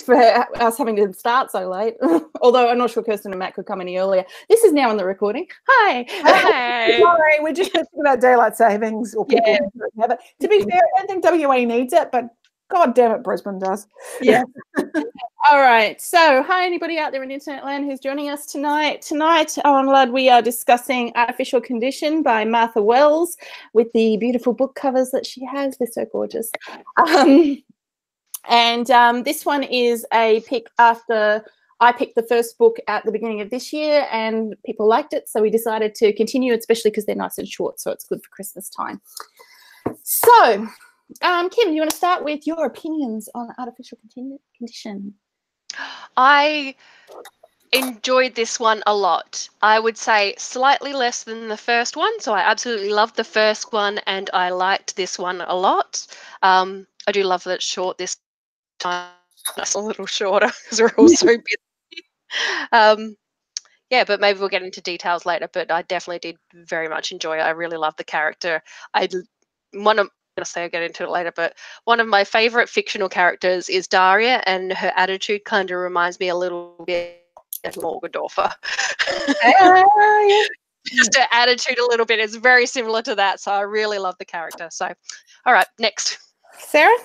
for us having to start so late. Although I'm not sure Kirsten and Matt could come any earlier. This is now on the recording. Hi. Hey. Sorry, we're just talking about daylight savings or people who don't have it. To be fair, I don't think WA needs it, but God damn it, Brisbane does. Yeah. All right. So, hi, anybody out there in internet land who's joining us tonight. Tonight on Lud, we are discussing Artificial Condition by Martha Wells with the beautiful book covers that she has. They're so gorgeous. This one is a pick after I picked the first book at the beginning of this year and people liked it. So we decided to continue, especially because they're nice and short. So it's good for Christmas time. So, Kim, you want to start with your opinions on Artificial Condition? I enjoyed this one a lot. I would say slightly less than the first one. So I absolutely loved the first one and I liked this one a lot. I do love that it's short this time. It's a little shorter because we're all so busy. Yeah, but maybe we'll get into details later. But I definitely did very much enjoy it. I really love the character. I'm going to say I'll get into it later, but one of my favorite fictional characters is Daria, and her attitude kind of reminds me a little bit of Morgendorfer. Just her attitude a little bit is very similar to that, so I really love the character. So, all right, next. Sarah?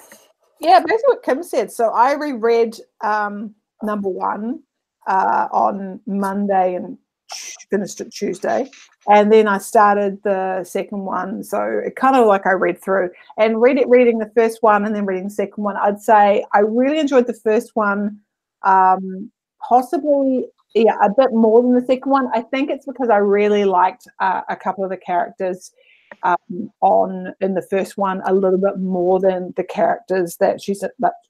Yeah, basically what Kim said. So I reread number one on Monday and finished it Tuesday. And then I started the second one. So it kind of like I read through and reading the first one and then reading the second one. I'd say I really enjoyed the first one, possibly a bit more than the second one. I think it's because I really liked a couple of the characters in the first one a little bit more than the characters that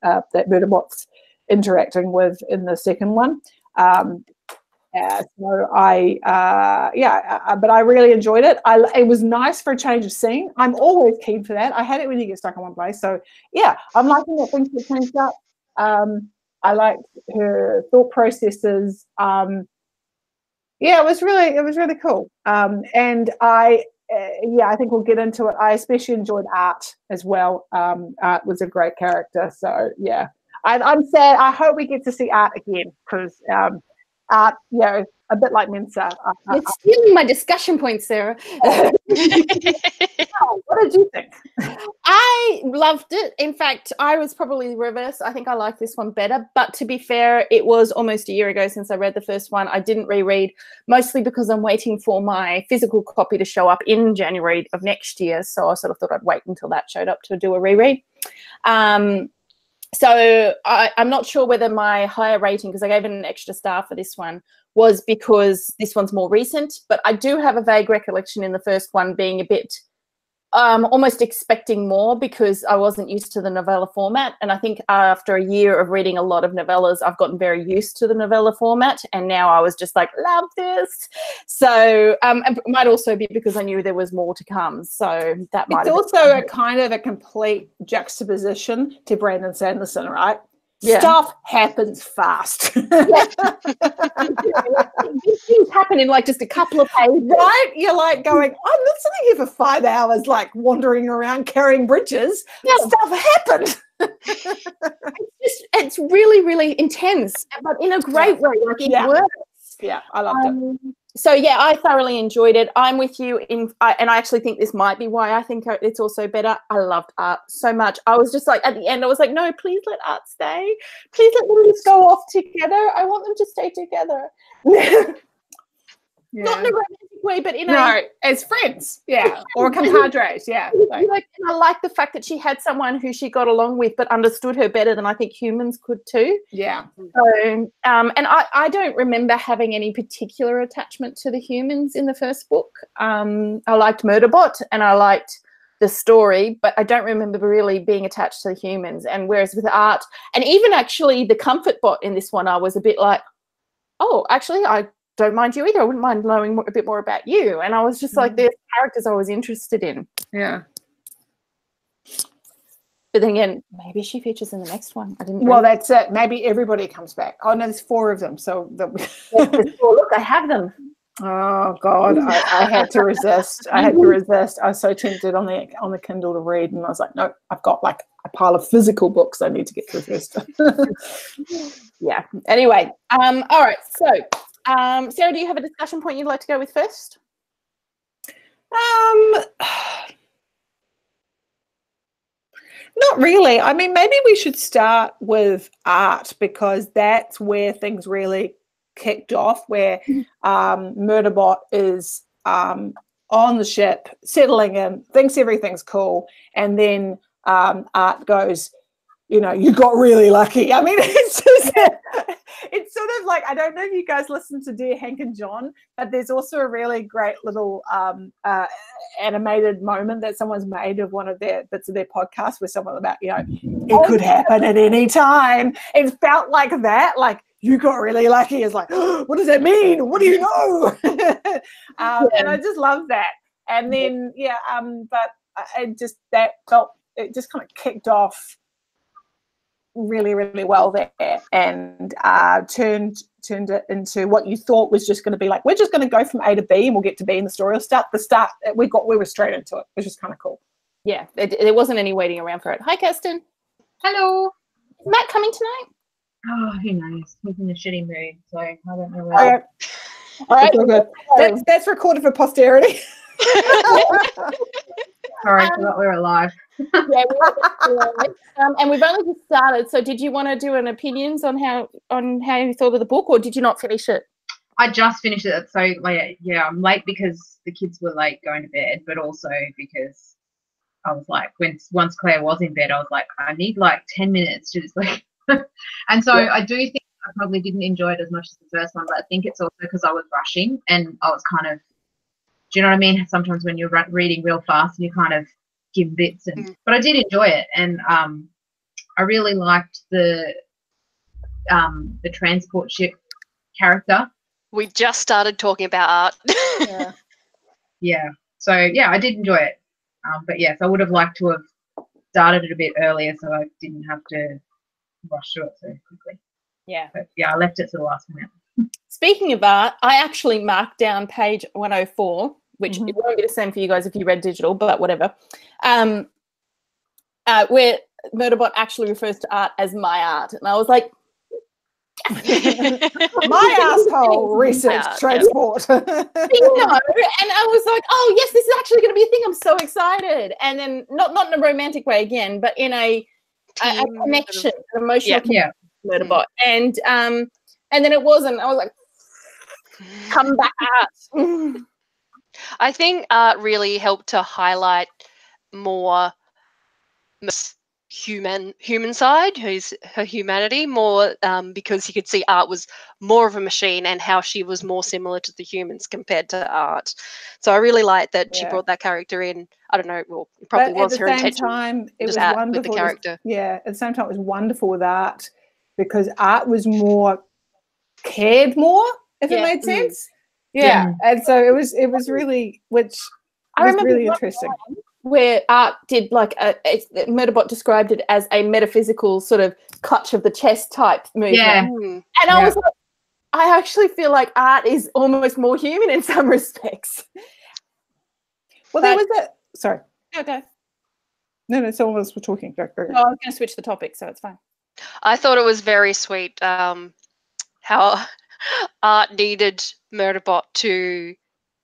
that Murderbot's interacting with in the second one. So but I really enjoyed it. It was nice for a change of scene. I'm always keen for that. I hate it when you get stuck in one place. So yeah, I'm liking that things get changed up. I liked her thought processes. It was really cool. And I think we'll get into it. I especially enjoyed Art as well. Art was a great character. So yeah, I'm sad. I hope we get to see Art again because Art, a bit like Mensa. You're stealing my discussion point, Sarah. What did you think? I loved it. In fact, I was probably the reverse. I think I like this one better. But to be fair, it was almost a year ago since I read the first one. I didn't reread, mostly because I'm waiting for my physical copy to show up in January of next year. So I sort of thought I'd wait until that showed up to do a reread. So I'm not sure whether my higher rating, because I gave it an extra star for this one, was because this one's more recent. But I do have a vague recollection in the first one being a bit almost expecting more because I wasn't used to the novella format. And I think after a year of reading a lot of novellas, I've gotten very used to the novella format. And now I was just like, love this. So it might also be because I knew there was more to come. So that might It's also a kind of a complete juxtaposition to Brandon Sanderson, right? Yeah. Stuff happens fast. Things happen in like just a couple of pages. Right? You're like going, I'm not sitting here for 5 hours like wandering around carrying bridges. Yeah. Stuff happened. It's really, really intense, but in a great way. Like it works. Yeah, I loved it. So yeah, I thoroughly enjoyed it. I'm with you and I actually think this might be why I think it's also better. I loved Art so much. I was just like, at the end, I was like, no, please let Art stay. Please let them just go off together. I want them to stay together. Not in a romantic way, but as friends, or compadres, I like the fact that she had someone who she got along with, but understood her better than I think humans could too. Yeah. So, and I don't remember having any particular attachment to the humans in the first book. I liked Murderbot and I liked the story, but I don't remember really being attached to the humans. And whereas with Art, and even actually the Comfort Bot in this one, I was a bit like, oh, actually, I don't mind you either. I wouldn't mind knowing a bit more about you. And I was just like, there's characters I was interested in. Yeah. But then again, maybe she features in the next one. I didn't. Well, that's it. Maybe everybody comes back. Oh no, there's 4 of them. So there's 4. Look, I have them. Oh God, I had to resist. I had to resist. I was so tempted on the Kindle to read, and I was like, no, I've got like a pile of physical books I need to get through first. Yeah. Anyway, all right. So, Sarah, do you have a discussion point you'd like to go with first? Not really. I mean, maybe we should start with art, because that's where things really kicked off, where Murderbot is on the ship, settling in, thinks everything's cool, and then Art goes, you know, you got really lucky. I mean, it's just, it's sort of like, I don't know if you guys listen to Dear Hank and John, but there's also a really great little animated moment that someone's made of one of their bits of their podcast, where someone about, you know, it could happen at any time. It felt like that, like, you got really lucky. It's like, oh, what does that mean? What do you know? And I just love that. And then, but it just kind of kicked off really, really well there, and turned it into what you thought was just going to be like, we're just going to go from A to B and we'll get to B in the story. We were straight into it, which is kind of cool. Yeah, there wasn't any waiting around for it. Hi, Kirsten. Hello. Is Matt coming tonight? Oh, who knows? He's in a shitty mood, so I don't know. Okay. All right, good. That's recorded for posterity. Sorry, I forgot we were live. Yeah, and we've only just started. So, did you want to do an opinions on how you thought of the book, or did you not finish it? I just finished it, so yeah, I'm late because the kids were late going to bed, but also because I was like, once Claire was in bed, I was like, I need like 10 minutes to just like, and so I do think I probably didn't enjoy it as much as the first one, but I think it's also because I was rushing and I was kind of, do you know what I mean? Sometimes when you're reading real fast and you kind of give bits, but I did enjoy it, and I really liked the transport ship character. We just started talking about art. Yeah. So yeah, I did enjoy it, but yes, I would have liked to have started it a bit earlier so I didn't have to rush through it so quickly. Yeah. But yeah, I left it to the last minute. Speaking of art, I actually marked down page 104, which it won't be the same for you guys if you read digital, but whatever, where Murderbot actually refers to art as my art. And I was like, my asshole research transport. And I was like, oh, yes, this is actually going to be a thing. I'm so excited. And then not in a romantic way again, but in a connection, an emotional connection with Murderbot. And then it wasn't. I was like, come back art. I think art really helped to highlight more human side, her humanity more, because you could see art was more of a machine and how she was more similar to the humans compared to art. So I really liked that she brought that character in. I don't know, well, it probably was her intention. At the same time, it was wonderful with the character. At the same time, it was wonderful with art, because art was more cared more, if it made sense. And so it was really, which was really interesting. Where art did like Murderbot described it as a metaphysical sort of clutch of the chest type movement. And I was like, I actually feel like art is almost more human in some respects. Well, there was a sorry. Okay. No, someone else was talking. Go. No, I was going to switch the topic, so it's fine. I thought it was very sweet how art needed Murderbot to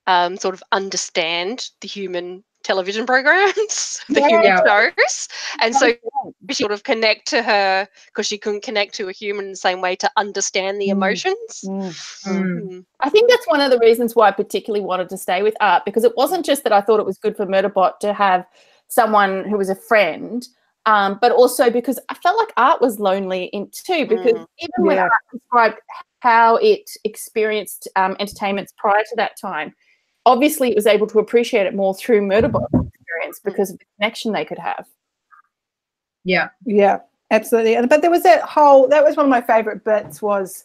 sort of understand the human television programs, the human shows, and so she sort of connect to her because she couldn't connect to a human in the same way to understand the emotions. I think that's one of the reasons why I particularly wanted to stay with art, because it wasn't just that I thought it was good for Murderbot to have someone who was a friend, but also because I felt like art was lonely in too, because even when art described how it experienced entertainments prior to that time, obviously it was able to appreciate it more through Murderbot's experience because of the connection they could have. Yeah, absolutely. But there was that was one of my favorite bits was,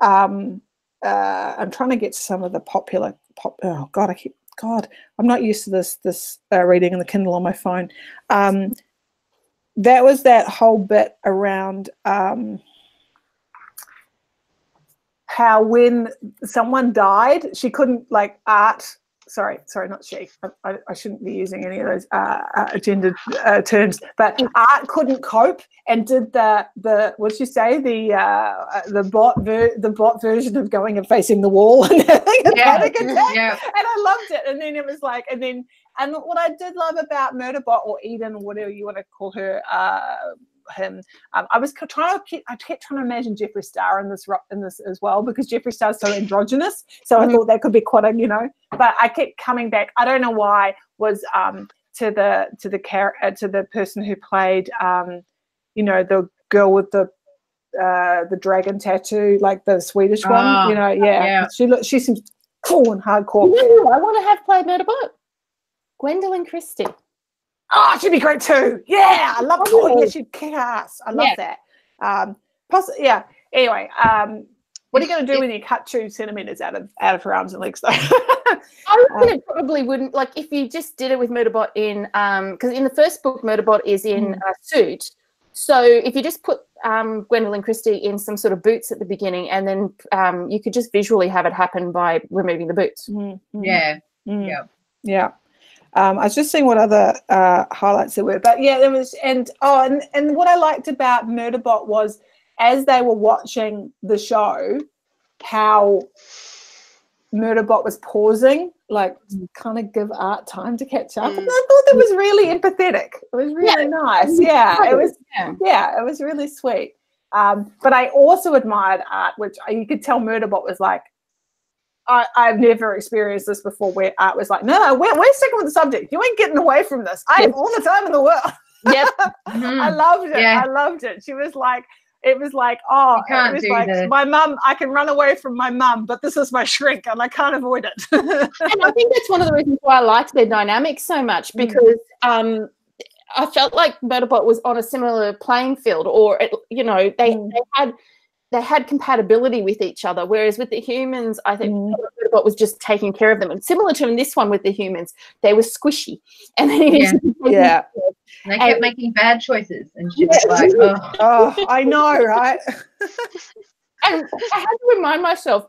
I'm trying to get to some of the popular oh God, I'm not used to this reading in the Kindle on my phone. That was that whole bit around how when someone died, she couldn't like sorry, not she. I shouldn't be using any of those gendered terms. But Art couldn't cope and did the what did you say, the bot version of going and facing the wall and having a panic attack. Yeah. And I loved it. And then it was like, and what I did love about Murderbot, or Eden, or whatever you want to call her, him, I kept trying to imagine Jeffree Star in this as well, because Jeffree Star's so androgynous. So I thought that could be quite a, but I kept coming back. I don't know why. Was to the person who played the girl with the dragon tattoo, like the Swedish one. She seems cool and hardcore. I want to have played Murderbot. Gwendolyn Christie. Oh, she'd be great too. Yeah, I love her. She'd kick ass. I love that. Anyway, what are you going to do when you cut 2 centimeters out of her arms and legs, though? I reckon it probably wouldn't. Like, if you just did it with Murderbot in, because in the first book, Murderbot is in a suit. So if you just put Gwendolyn Christie in some sort of boots at the beginning, and then you could just visually have it happen by removing the boots. Yeah. I was just seeing what other highlights there were, but yeah, there was, and what I liked about Murderbot was, as they were watching the show, how Murderbot was pausing, like kind of give Art time to catch up. And I thought that was really empathetic. It was really nice. It was really sweet. But I also admired Art, which you could tell Murderbot was like, I've never experienced this before, where Art was like, no, we're sticking with the subject. You ain't getting away from this. I have all the time in the world. Yep. I loved it. Yeah. I loved it. She was like, it was like, oh, can't it was do like this. my mum, I can run away from my mum, but this is my shrink and I can't avoid it. And I think that's one of the reasons why I liked their dynamic so much, because I felt like Murderbot was on a similar playing field, or they had compatibility with each other, whereas with the humans, I think Murderbot was just taking care of them. And similar to in this one with the humans, they were squishy, and they kept making bad choices, and she was like, oh, I know, right? And I had to remind myself,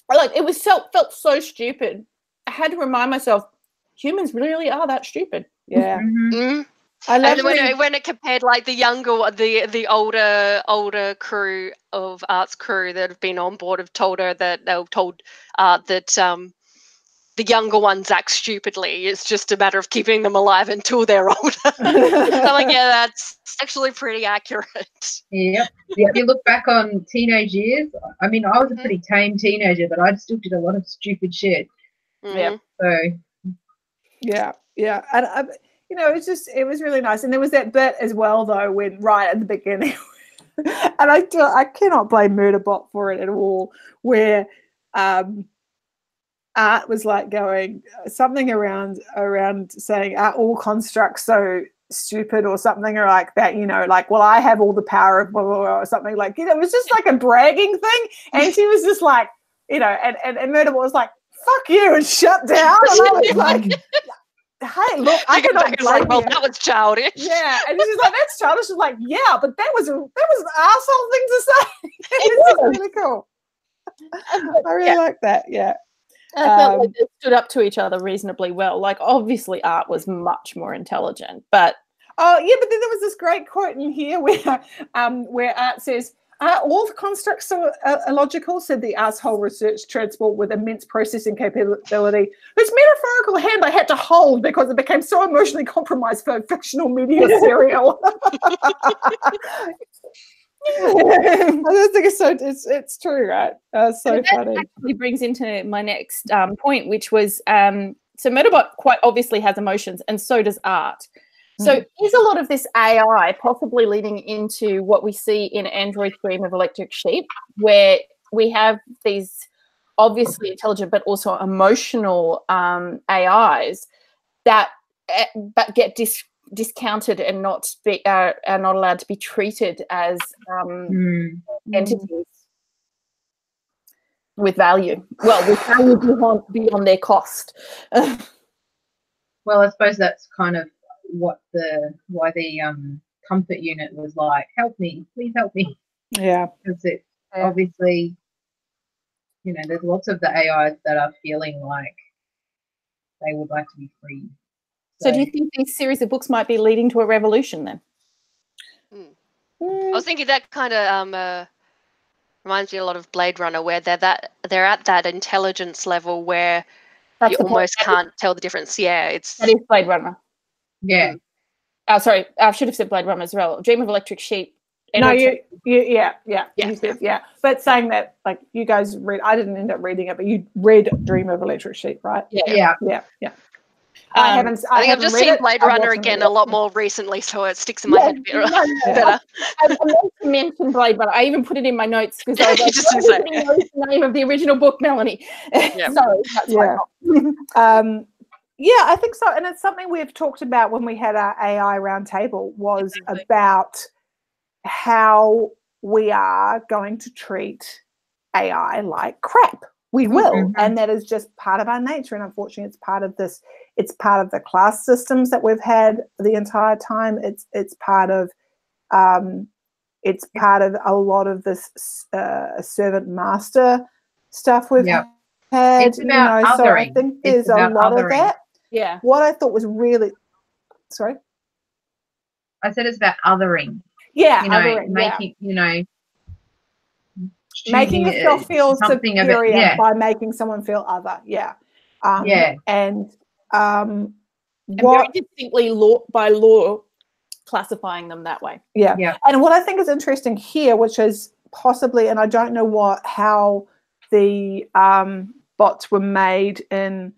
like, it was felt so stupid. I had to remind myself, humans really are that stupid. Yeah. I love when it compared like the older crew of Art's crew that have been on board have told her that they were told that the younger ones act stupidly. It's just a matter of keeping them alive until they're older. I'm like, yeah, that's actually pretty accurate. Yep. If you look back on teenage years, I mean, I was a pretty tame teenager, but I still did a lot of stupid shit. Yeah. So. Yeah. And it was really nice. And there was that bit as well, though, when right at the beginning, and I cannot blame Murderbot for it at all, where Art was like going something around saying, are all constructs so stupid, or something or like that, like, well, I have all the power of blah, blah, blah, or something like, it was just like a bragging thing. And she was just like, and Murderbot was like, fuck you, and shut down. And I was like, hey, look, I cannot blame well, you. that was childish. Yeah, and she's like, that's childish. She's like, yeah, but that was an asshole thing to say. It was really cool. I really like that. Yeah. I felt like they stood up to each other reasonably well. Like, obviously, Art was much more intelligent, but but then there was this great quote in here where Art says, all the constructs are illogical, said the asshole research transport with immense processing capability, whose metaphorical hand I had to hold because it became so emotionally compromised for a fictional media serial. I think it's true, right? So funny. That actually brings into my next point, which was so Murderbot quite obviously has emotions, and so does Art. So is a lot of this AI possibly leading into what we see in Android's Dream of Electric Sheep, where we have these obviously intelligent but also emotional AIs that but get discounted and are not allowed to be treated as entities with value. Well, with value beyond their cost. Well, I suppose that's kind of why the comfort unit was like, help me, please help me. Yeah, Because it obviously you know, there's lots of the AIs that are feeling like they would like to be free. So do you think these series of books might be leading to a revolution then? I was thinking that kind of reminds me a lot of Blade Runner, where they're at that intelligence level where That's you the point. almost can't tell the difference. Yeah, That is Blade Runner. Yeah. Sorry, I should have said Blade Runner as well. Dream of Electric Sheep. No, yeah. But saying that, like, you guys read, I didn't end up reading it, but you read Dream of Electric Sheep, right? Yeah. I haven't. I think I've just seen Blade Runner watched again it. a lot more recently, so it sticks in my head a bit better. I meant to mention Blade Runner. I even put it in my notes because I was like, Just I didn't know the name of the original book, Melanie. Yeah. Sorry, that's my fault. Yeah, I think so. And it's something we've talked about when we had our AI roundtable, was about how we are going to treat AI like crap. We will. And that is just part of our nature. And unfortunately, it's part of this. It's part of the class systems that we've had the entire time. It's part of a lot of this servant master stuff we've had. It's about othering. So I think there's a lot of that. Yeah. What I thought was really, sorry? I said it's about othering. Yeah, you know, othering, making, you know, making yourself feel something superior by making someone feel other. And very distinctly by law classifying them that way. And what I think is interesting here, which is possibly, and I don't know how the bots were made in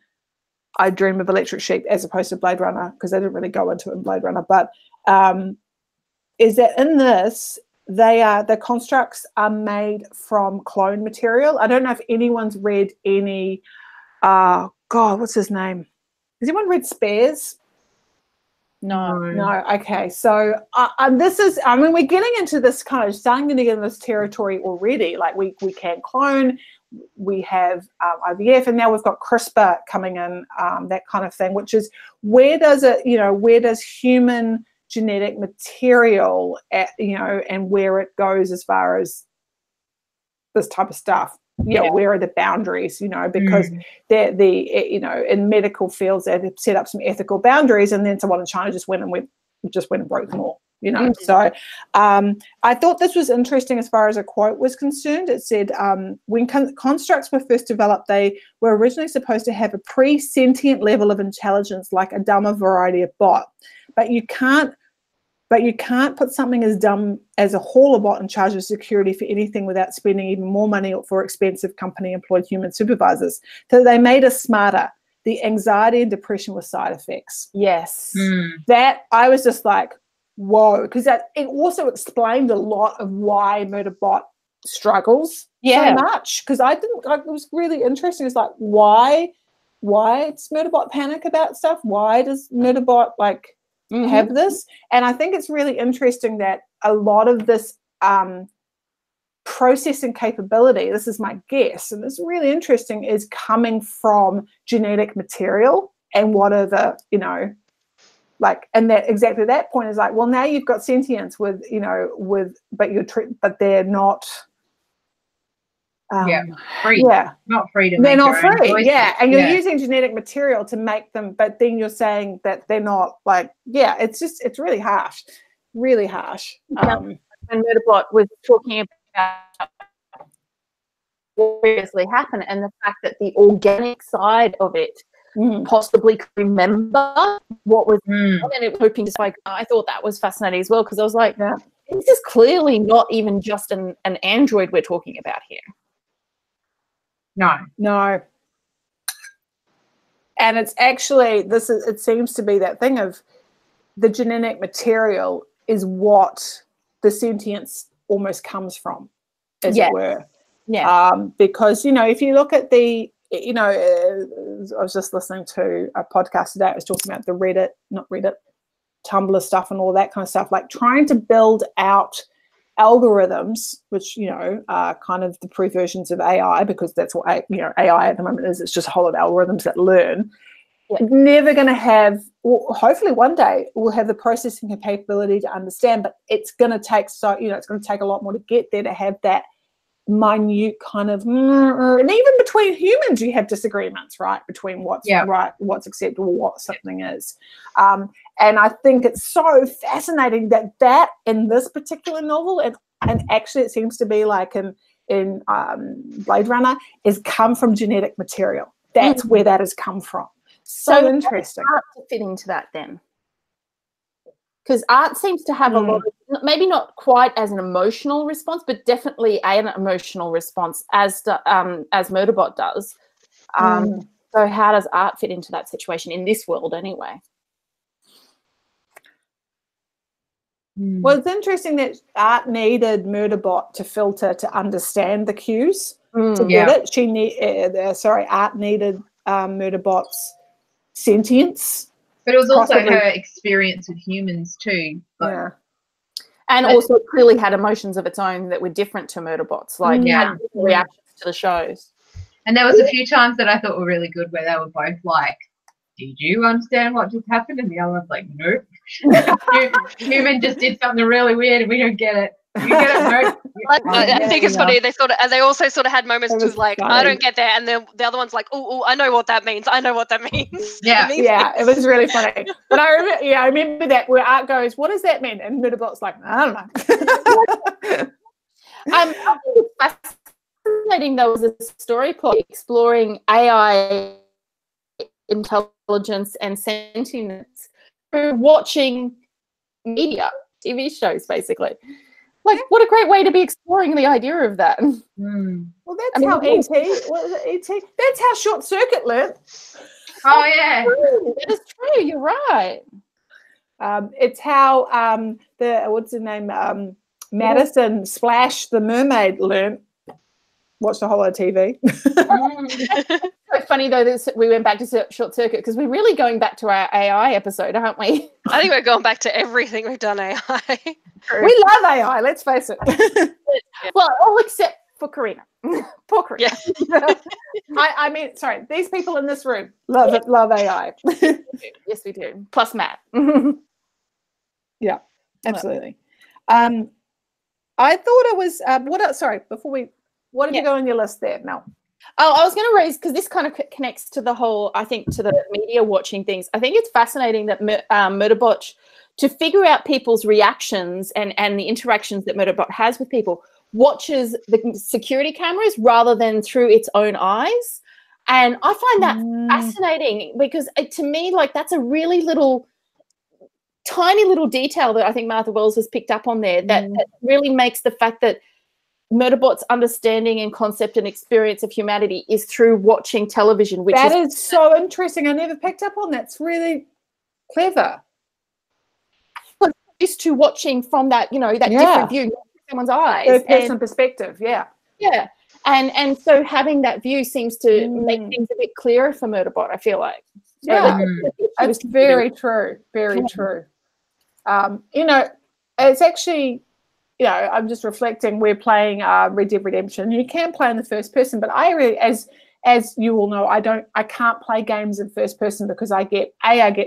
I Dream of Electric Sheep as opposed to Blade Runner, because they didn't really go into it in Blade Runner, but is that in this, the constructs are made from clone material. I don't know if anyone's read any, what's his name? Has anyone read Spares? No. Okay. So this is, I mean, we're getting into this kind of, starting to get in this territory already. Like we can clone, we have IVF, and now we've got CRISPR coming in, that kind of thing, which is where does human genetic material, and where it goes as far as this type of stuff. Where are the boundaries? Because in medical fields they've set up some ethical boundaries, and then someone in China just went and broke them all. So I thought this was interesting as far as a quote was concerned. It said, when constructs were first developed, they were originally supposed to have a pre-sentient level of intelligence like a dumber variety of bot, but you can't put something as dumb as a hauler bot in charge of security for anything without spending even more money for expensive company-employed human supervisors. So they made us smarter. The anxiety and depression were side effects. Yes. That, I was just like, whoa, because it also explained a lot of why Murderbot struggles so much. Because it was really interesting. It's like, why does Murderbot panic about stuff? Why does Murderbot have this? And I think it's really interesting that a lot of this processing capability, this is my guess, and it's really interesting, is coming from genetic material. And what are the, and that exactly that point is like, well, now you've got sentience but they're not free. Not free to they're make not their own free. choices. And you're using genetic material to make them, but then you're saying that they're not it's really harsh. When Murderbot was talking about what previously happened, and the fact that the organic side of it possibly could remember what was and it was hoping to I thought that was fascinating as well, because I was like, this is clearly not even just an android we're talking about here. No. And it's actually, it seems to be that thing of the genetic material is what the sentience almost comes from, as it were. Because, if you look at I was just listening to a podcast today. I was talking about the Tumblr stuff and all that kind of stuff, like trying to build out algorithms, which, are kind of the pre-versions of AI, because that's what, AI at the moment is. It's just a whole lot of algorithms that learn. Never going to have, hopefully one day we'll have the processing capability to understand, but it's going to take it's going to take a lot more to get there, to have that minute kind of, and even between humans you have disagreements, right, between what's right, what's acceptable, what something is. And I think it's so fascinating that in this particular novel, and actually it seems to be like in Blade Runner, is come from genetic material. That's where that has come from. So interesting. Art to fit into that then, because art seems to have a lot of, maybe not quite as an emotional response, but definitely an emotional response as Murderbot does. So how does art fit into that situation in this world anyway? Well, it's interesting that art needed Murderbot to filter, to understand the cues, to get it. Art needed Murderbot's sentience. But it was also her experience with humans too. And also clearly had emotions of its own that were different to Murderbot's, like had reactions to the shows. And there was a few times that I thought were really good where they were both like, did you understand what just happened? And the other one's like, nope. Human just did something really weird and we don't get it. You get it, nope. I think it's funny. They also sort of had moments to like, funny. I don't get that, and then the other one's like, oh, I know what that means. I know what that means. Yeah, it was really funny. But I remember that where Art goes, what does that mean? And Murderbot's like, I don't know. I think it's fascinating though as a story plot exploring AI intelligence and sentience through watching media, TV shows, basically. Like, what a great way to be exploring the idea of that. Well, that's how E.T. That's how Short Circuit learned. Oh, yeah. That is true. You're right. It's how what's his name? Madison Splash the Mermaid learned. Watch the whole lot of TV. So funny though that we went back to Short Circuit because we're really going back to our AI episode, aren't we? I think we're going back to everything we've done AI. We love AI, let's face it. Well, all except for Karina. Poor Karina. Yeah. I mean, sorry, these people in this room love AI. Yes, we do. Plus Matt. Yeah, absolutely. I thought it was what else? Sorry, what did you go on your list there, Mel? Oh, I was going to raise, because this kind of connects to the whole, I think, to the media watching things. I think it's fascinating that Murderbot, to figure out people's reactions and the interactions that Murderbot has with people, watches the security cameras rather than through its own eyes. And I find that fascinating because to me, like, that's a really tiny little detail that I think Martha Wells has picked up on there that really makes the fact that Murderbot's understanding and concept and experience of humanity is through watching television. That is so interesting. I never picked up on that. It's really clever. Used to watching from that, that different view, not someone's eyes. Third-person perspective, yeah. And so having that view seems to make things a bit clearer for Murderbot, I feel like. It's very true. Very true. It's actually, I'm just reflecting, we're playing Red Dead Redemption. You can play in the first person, but I really, as you all know, I can't play games in first person because I get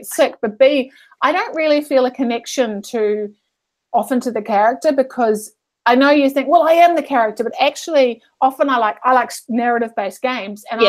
sick, but B, I don't really feel a connection often to the character, because I know you think, well, I am the character, but actually often I like narrative-based games, and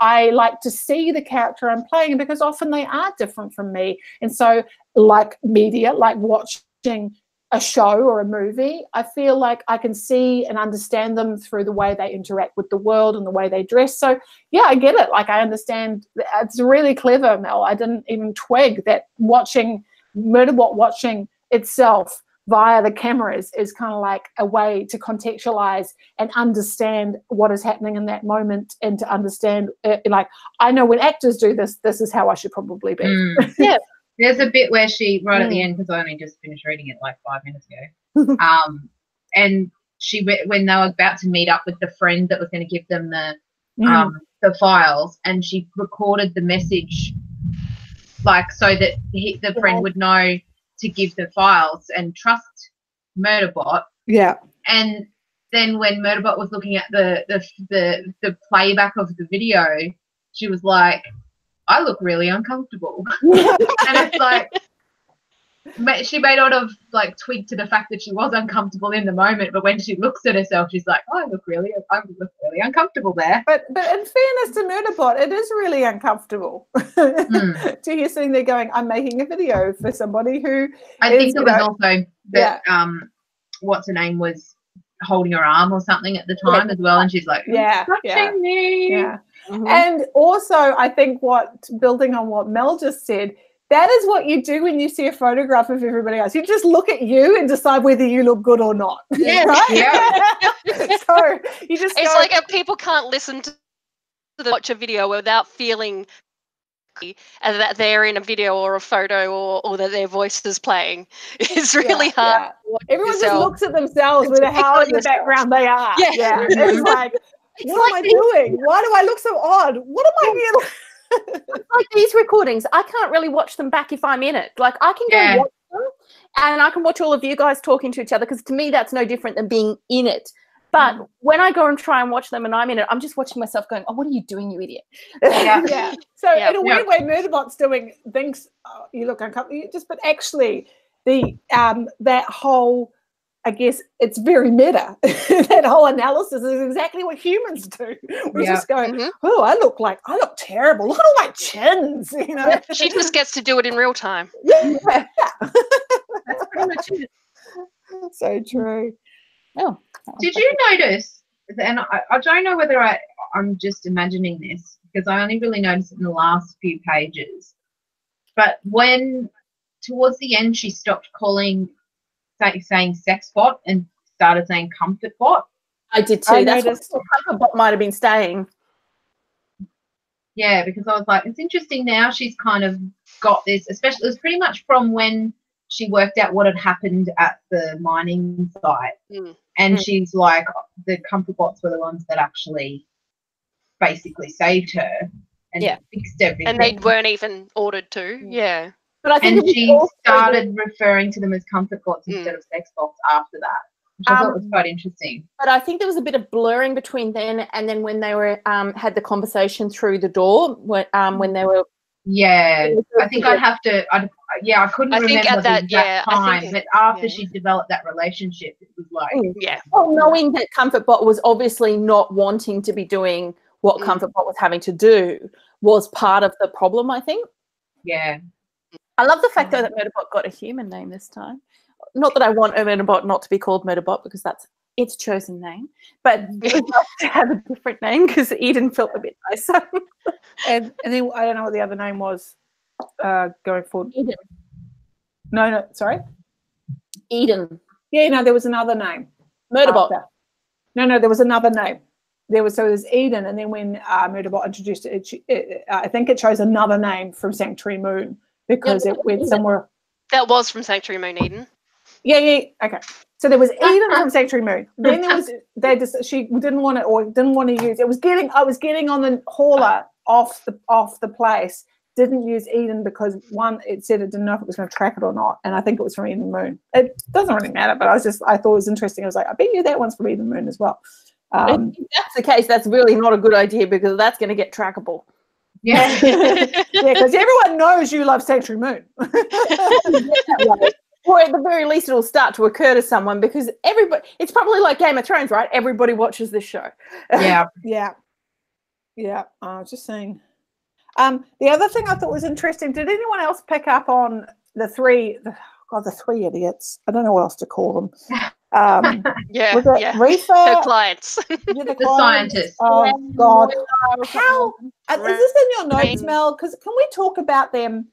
I like to see the character I'm playing because often they are different from me. And so like media, like watching a show or a movie, I feel like I can see and understand them through the way they interact with the world and the way they dress. So yeah, I get it. Like, I understand. It's really clever, Mel. I didn't even twig that watching Murderbot watching itself via the cameras is kind of like a way to contextualize and understand what is happening in that moment, and to understand, like, I know when actors do this, this is how I should probably be. Yeah. There's a bit where she, right at the end, because I only just finished reading it like 5 minutes ago, and when they were about to meet up with the friend that was going to give them the files, and she recorded the message, like, so that the friend would know to give the files and trust Murderbot. Yeah. And then when Murderbot was looking at the playback of the video, she was like, I look really uncomfortable. And it's like, She may not have like twigged to the fact that she was uncomfortable in the moment, but when she looks at herself, she's like, "Oh, I look really uncomfortable there." But in fairness to Murderbot, it is really uncomfortable to hear sitting there going, "I'm making a video for somebody who." I think it was also that what's her name was holding her arm or something at the time as well, and she's like, touching me. Yeah. And also, I think building on what Mel just said, that is what you do when you see a photograph of everybody else. You just look at you and decide whether you look good or not. Yeah. Right? So you just it's like if people can't listen to watch a video without feeling that they're in a video or a photo or that their voice is playing. It's really hard. Yeah. Everyone just looks at themselves with how in the background they are. Yeah. It's like, what am I doing? Why do I look so odd? What am I doing? Like these recordings, I can't really watch them back if I'm in it. Like I can go watch them and I can watch all of you guys talking to each other because to me that's no different than being in it. But when I go and try and watch them and I'm in it, I'm just watching myself going, "Oh, what are you doing, you idiot?" Yeah. So in a weird way, Murderbot's doing things. You look uncomfortable, but actually, that whole, I guess it's very meta. That whole analysis is exactly what humans do. We're just going, "Oh, I look terrible. Look at all my chins." You know, she just gets to do it in real time. Yeah. That's pretty much it. So true. Oh. Did you notice, and I don't know whether I'm just imagining this because I only really noticed it in the last few pages, but when towards the end she stopped saying sex bot and started saying comfort bot. I did too. That's what comfort bot might have been staying. Yeah, because I was like, it's interesting now she's kind of got this, especially it was pretty much from when she worked out what had happened at the mining site. And she's like, the comfort bots were the ones that actually basically saved her and fixed everything. And they weren't even ordered to. Yeah. But I think she started referring to them as comfort bots instead of sex bots after that, which I thought was quite interesting. But I think there was a bit of blurring between then and then when they were had the conversation through the door when they were. Yeah, I think I'd have to. I couldn't remember at that time, but after she developed that relationship, it was like, Well, knowing that Comfort Bot was obviously not wanting to be doing what Comfort Bot was having to do was part of the problem, I think. Yeah. I love the fact though that Murderbot got a human name this time. Not that I want Murderbot not to be called Murderbot because that's its chosen name, but it was nice to have a different name because Eden felt a bit nicer. and then I don't know what the other name was going forward. Eden. No, sorry. Eden. Yeah, no, there was another name. Murderbot. No, there was another name. There's Eden, and then when Murderbot introduced it, I think it chose another name from Sanctuary Moon because it went somewhere. That was from Sanctuary Moon, Eden. Yeah. Okay. So there was Eden from Sanctuary Moon. Then there was she didn't want to use. I was getting on the hauler off the place. Didn't use Eden because one, it said it didn't know if it was going to track it or not, and I think it was from Eden Moon. It doesn't really matter, but I thought it was interesting. I was like, I bet you that one's from Eden Moon as well. If that's the case, that's really not a good idea because that's going to get trackable. Yeah, because everyone knows you love Sanctuary Moon. Or at the very least, it'll start to occur to someone because it's probably like Game of Thrones, right? Everybody watches this show. Yeah. I was just saying. The other thing I thought was interesting, did anyone else pick up on the three idiots? I don't know what else to call them. Reefer? Her clients. The scientists. Oh, God. How? Is this in your notes, Mel? Because can we talk about them?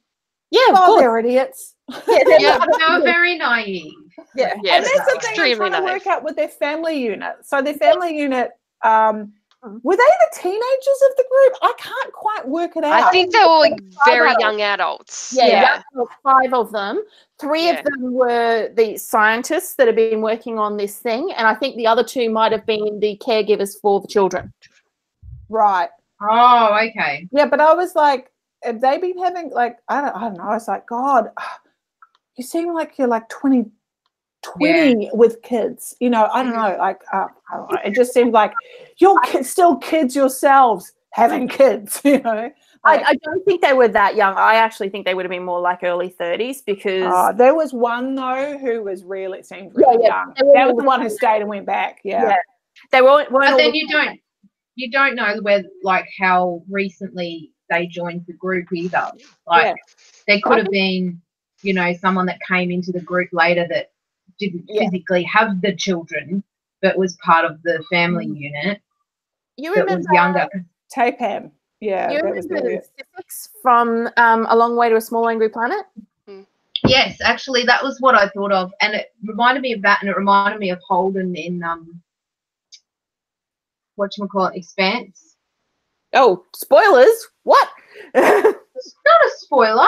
Yeah, of course. They're idiots. They were very naive. Yeah. And that's the thing I'm trying to work out with their family unit. So their family unit, were they the teenagers of the group? I can't quite work it out. I think they were very young adults. Yeah. 5 of them. 3 of them were the scientists that have been working on this thing, and I think the other 2 might have been the caregivers for the children. Right. Oh, okay. Yeah, but I was like, have they been having I don't know. I was like, God, you seem like you're like 20 with kids. You know, I don't know. I don't know. It just seemed like you're still kids yourselves having kids. You know, I don't think they were that young. I actually think they would have been more like early 30s because there was one though who was really seemed really young. That was the one who stayed and went back. Yeah. They weren't. But then you don't know where like how recently they joined the group either. Like there could have been, you know, someone that came into the group later that didn't physically have the children, but was part of the family unit. You remember was younger. Tapam. Yeah. You remember Six from A Long Way to a Small Angry Planet? Yes, actually, that was what I thought of, and it reminded me of that, and it reminded me of Holden in whatchamacallit, Expanse. Oh, spoilers! What? It's not a spoiler.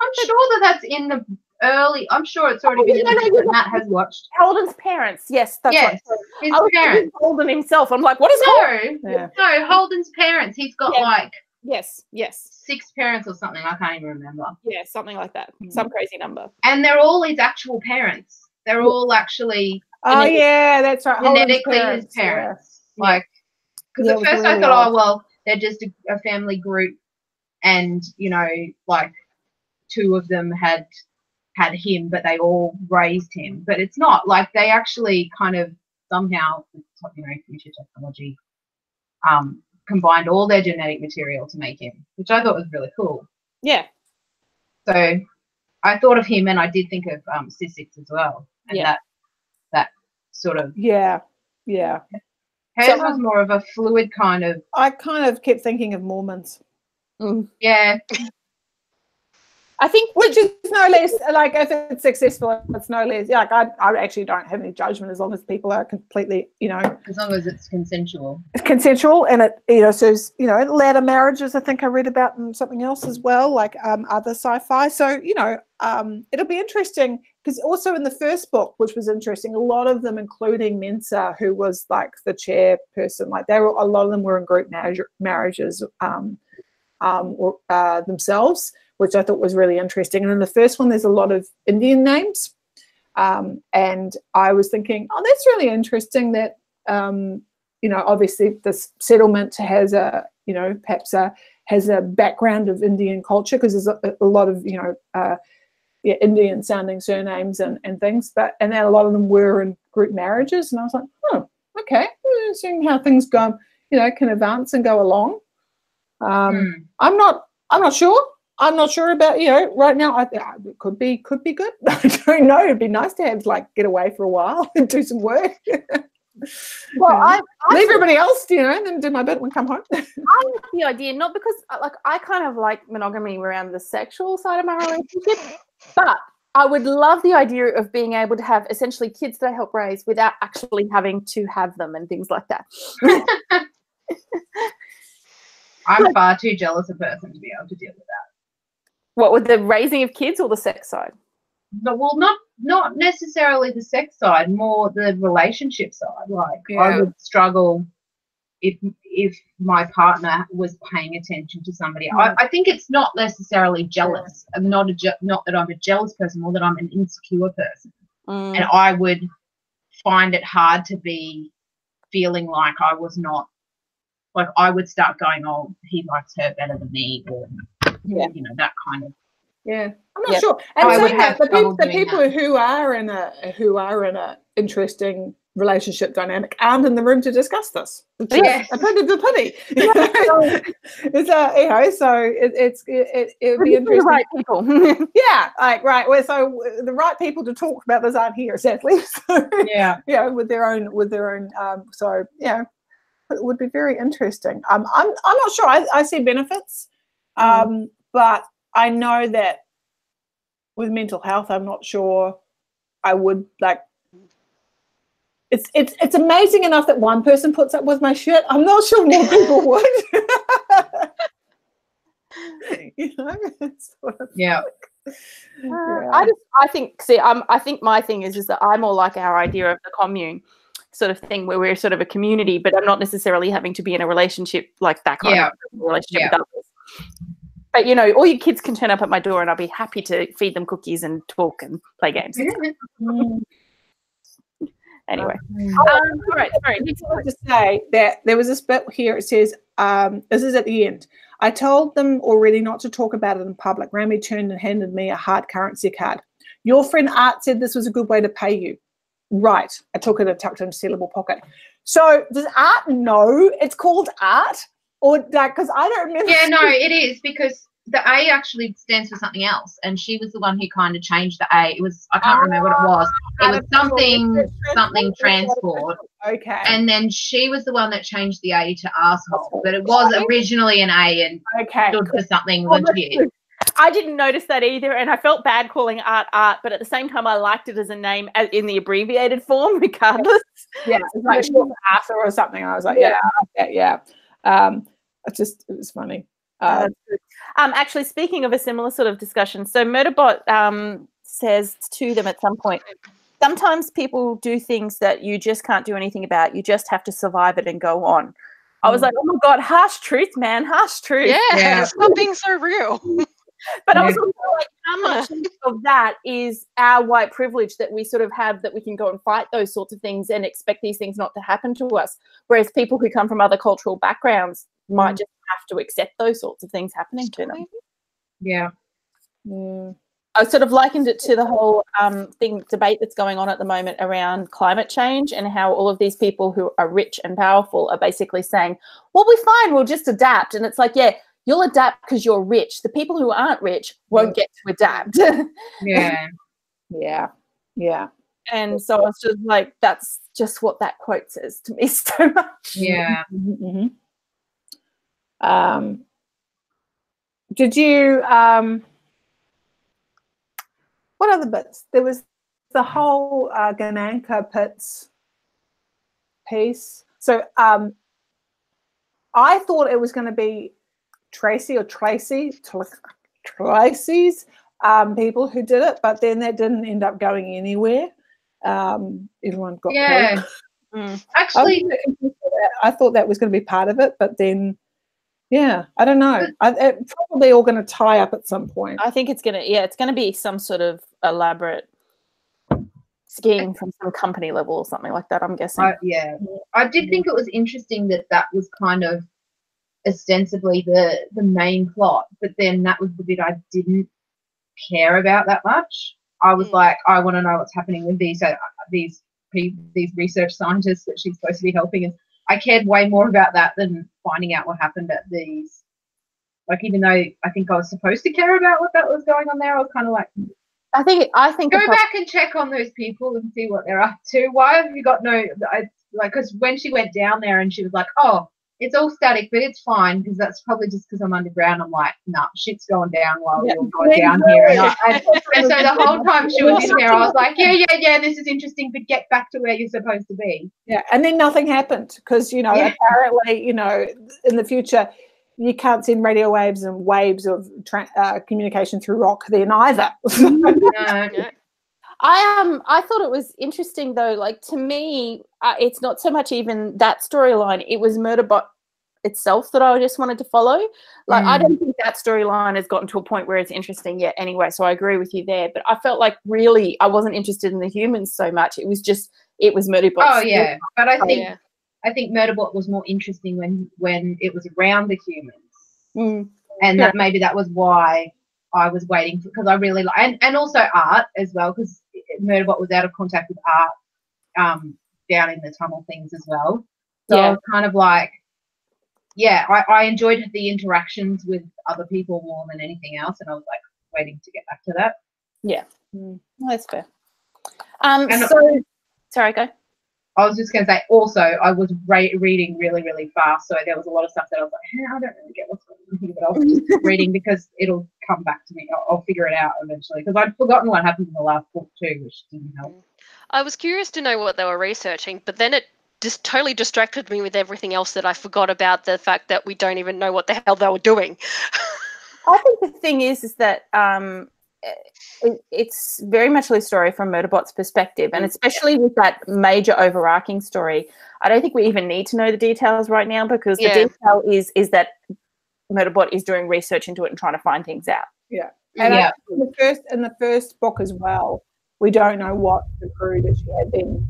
I'm sure that's in the early. I'm sure it's already been in the that Matt has watched. Holden's parents. Yes, that's right. His parents. Holden himself. I'm like, what is Holden? No, Holden's parents. He's got like yes, 6 parents or something. I can't even remember. Yeah, something like that. Some crazy number. And they're all his actual parents. They're all actually. Oh yeah, that's right. Genetically his parents. Yeah. Like, because at first I thought, oh well, they're just a family group, and you know, like 2 of them had him, but they all raised him. But it's not like they actually kind of somehow, you know, future technology, combined all their genetic material to make him, which I thought was really cool. Yeah. So I thought of him, and I did think of Sissix as well, and that sort of Hers was more of a fluid kind of. I kind of kept thinking of Mormons. Yeah. I think, which is no less like if it's successful, it's no less like I actually don't have any judgment as long as people are completely, you know, as long as it's consensual. It's consensual, and it, you know, so you know, ladder marriages. I think I read about something else as well, like other sci-fi. So you know, it'll be interesting because also in the first book, which was interesting, a lot of them, including Mensa, who was like the chairperson, like a lot of them were in group marriages themselves, which I thought was really interesting. And in the first one, there's a lot of Indian names. And I was thinking, oh, that's really interesting that, you know, obviously this settlement has perhaps has a background of Indian culture because there's a lot of, you know, Indian sounding surnames and things. And then a lot of them were in group marriages. And I was like, oh, okay, seeing how things go, you know, can advance and go along. I'm not sure. I'm not sure about, you know, right now. I think it could be good. I don't know. It'd be nice to have get away for a while and do some work. Well, I leave everybody else, you know, and then do my bit and come home. I like the idea, not because I kind of like monogamy around the sexual side of my relationship, but I would love the idea of being able to have essentially kids that I help raise without actually having to have them and things like that. I'm far too jealous a person to be able to deal with that. What, with the raising of kids or the sex side? No, well, not necessarily the sex side, more the relationship side. Like I would struggle if my partner was paying attention to somebody. I think it's not necessarily jealous. I'm not that I'm a jealous person, more that I'm an insecure person, and I would find it hard to be feeling like I was not. Like I would start going, oh, he likes her better than me, or you know, that kind of. Yeah, I'm not sure. And saying that, the people who are in a interesting relationship dynamic aren't in the room to discuss this. It's a bit of a pity. It's you know, so it would be interesting. The right people. Yeah, like right. Well, so the right people to talk about this aren't here, sadly. So, yeah, with their own. So yeah. It would be very interesting. I'm not sure. I see benefits, but I know that with mental health, I'm not sure I would like. It's amazing enough that one person puts up with my shit. I'm not sure more people would. You know, sort of I think my thing is that I'm more like our idea of the commune sort of thing where we're sort of a community, but I'm not necessarily having to be in a relationship like that kind of relationship with others. But, you know, all your kids can turn up at my door and I'll be happy to feed them cookies and talk and play games. Anyway. All right, sorry. I just say that there was this bit here. It says, this is at the end. I told them already not to talk about it in public. Rami turned and handed me a hard currency card. Your friend Art said this was a good way to pay you. Right. I took it and tucked it in a sealable pocket. So does Art know it's called Art? Or because I don't remember. Yeah, no, it is, because the A actually stands for something else, and she was the one who kind of changed the A. It was, I can't remember what it was. It was something transport. Okay. And then she was the one that changed the A to arsehole, but it was originally an A and stood for something legit. I didn't notice that either, and I felt bad calling Art, but at the same time I liked it as a name in the abbreviated form regardless. Yeah, it's like Arthur or something. I was like, yeah. It was funny. Actually, speaking of a similar sort of discussion, so Murderbot says to them at some point, sometimes people do things that you just can't do anything about. You just have to survive it and go on. I was like, oh my God, harsh truth, man, harsh truth. Yeah. Stop being so real. But I was also like, how much of that is our white privilege that we sort of have, that we can go and fight those sorts of things and expect these things not to happen to us, whereas people who come from other cultural backgrounds might just have to accept those sorts of things happening to them. Yeah. I sort of likened it to the whole debate that's going on at the moment around climate change, and how all of these people who are rich and powerful are basically saying, well, we're fine, we'll just adapt. And it's like, yeah, you'll adapt because you're rich. The people who aren't rich won't get to adapt. Yeah. And so I was just like, that's just what that quote says to me so much. Yeah. Mm-hmm. Did you what other bits? There was the whole Gananka Pitts piece. So I thought it was going to be Tracy's people who did it, but then that didn't end up going anywhere. Everyone got killed. Actually, I thought that was going to be part of it, but then I don't know. It's probably all going to tie up at some point. I think it's going to be some sort of elaborate scheme from some company level or something like that, I'm guessing. I did think it was interesting that was kind of ostensibly the main plot, but then that was the bit I didn't care about that much. I was like, I want to know what's happening with these research scientists that she's supposed to be helping, and I cared way more about that than finding out what happened at these. Like, even though I think I was supposed to care about what that was going on there, I was kind of like, I think go back and check on those people and see what they're up to. Why have you got because when she went down there and she was like, oh, it's all static, but it's fine, because that's probably just because I'm underground. I'm like, nah, shit's going down while you're going down here. And so the whole time she was in there, I was like, yeah, this is interesting, but get back to where you're supposed to be. Yeah, and then nothing happened because, apparently, in the future, you can't send radio waves and waves of communication through rock then either. I thought it was interesting though. Like, to me, it's not so much even that storyline. It was Murderbot itself that I just wanted to follow. Like, I don't think that storyline has gotten to a point where it's interesting yet. Anyway, so I agree with you there. But I felt like really I wasn't interested in the humans so much. It was Murderbot. Oh yeah, but I think Murderbot was more interesting when it was around the humans, and that maybe that was why I was waiting for, because I really like, and also Art as well, because Murderbot was out of contact with Art down in the tunnel things as well. So I was kind of like, I enjoyed the interactions with other people more than anything else, and I was like waiting to get back to that. Yeah, well, that's fair. Sorry, go. I was just going to say, also, I was reading really, really fast, so there was a lot of stuff that I was like, hey, I don't really get what's going on here, but I was just reading because it'll come back to me. I'll figure it out eventually, because I'd forgotten what happened in the last book too, which didn't help. I was curious to know what they were researching, but then it just totally distracted me with everything else that I forgot about the fact that we don't even know what the hell they were doing. I think the thing is that it's very much a story from Murderbot's perspective, and especially with that major overarching story, I don't think we even need to know the details right now, because the detail is that Murderbot is doing research into it and trying to find things out. Yeah, and in the first book as well, We don't know what the crew that she had then,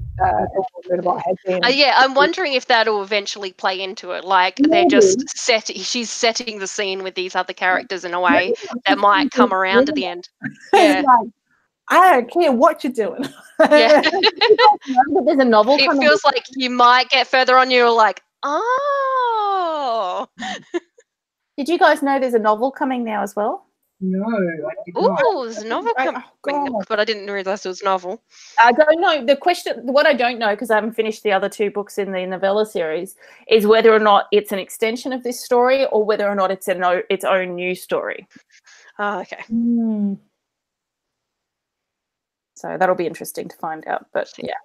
Murderbot had then. Yeah, I'm wondering if that'll eventually play into it. Like they're just she's setting the scene with these other characters in a way that might come around at the end. Yeah. It's like, I don't care what you're doing. Yeah. There's a novel It coming. feels like you might get further on, you're like, oh. Did you guys know there's a novel coming now as well? No, I did not. Oh, there's a novel coming up, but I didn't realise it was a novel. I don't know. What I don't know, because I haven't finished the other 2 books in the novella series, is whether or not it's an extension of this story or whether or not it's its own new story. Oh, okay. So that'll be interesting to find out. But yeah,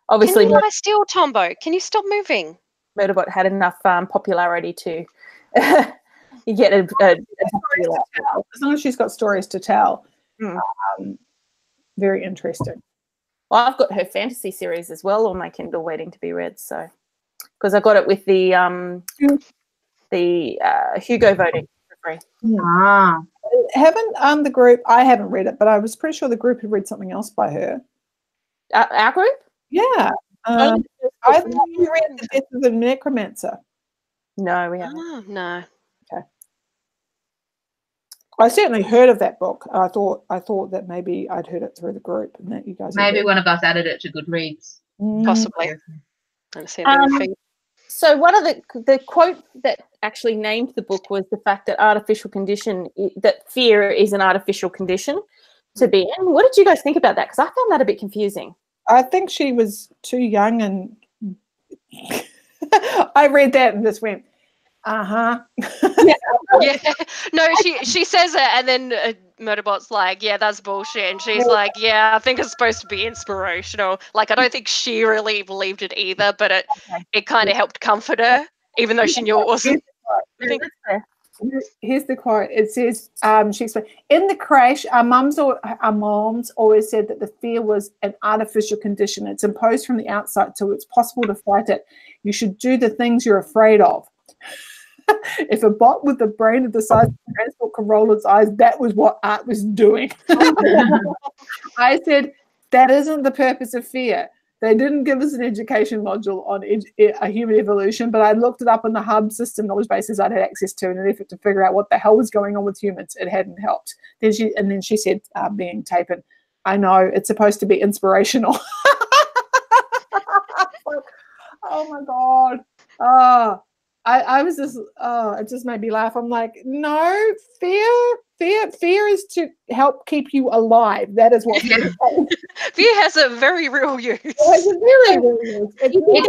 obviously, Can you lie still, Tombo? Can you stop moving? Murderbot had enough popularity to get a as long as she's got stories to tell. Very interesting. Well, I've got her fantasy series as well on my Kindle waiting to be read. So, because I got it with the Hugo voting for free. Haven't the group? I haven't read it, but I was pretty sure the group had read something else by her. Our group? Yeah. I think you read The Death of the Necromancer. No, we haven't. Oh, no. Okay. I certainly heard of that book. I thought that maybe I'd heard it through the group, and that you guys. Maybe one of us added it to Goodreads. Possibly. So one of the quote that actually named the book was the fact that that fear is an artificial condition to be in. What did you guys think about that? Because I found that a bit confusing. I think she was too young, and I read that and just went, yeah. No, she says it, and then Murderbot's like, yeah, that's bullshit, and she's like, yeah, I think it's supposed to be inspirational. Like, I don't think she really believed it either, but it kind of helped comfort her, even though she knew it wasn't. Here's the quote. It says, she explained, in the crash, our moms always said that the fear was an artificial condition. It's imposed from the outside, so it's possible to fight it. You should do the things you're afraid of. If a bot with a brain of the size of a transport could roll its eyes, that was what art was doing. I said, that isn't the purpose of fear. They didn't give us an education module on a human evolution, but I looked it up in the hub system knowledge bases I'd had access to in an effort to figure out what the hell was going on with humans. It hadn't helped. Then she said, being taken, I know, it's supposed to be inspirational. Oh my God. I was just, it just made me laugh. I'm like, no, fear is to help keep you alive. That is what fear has a very real use. It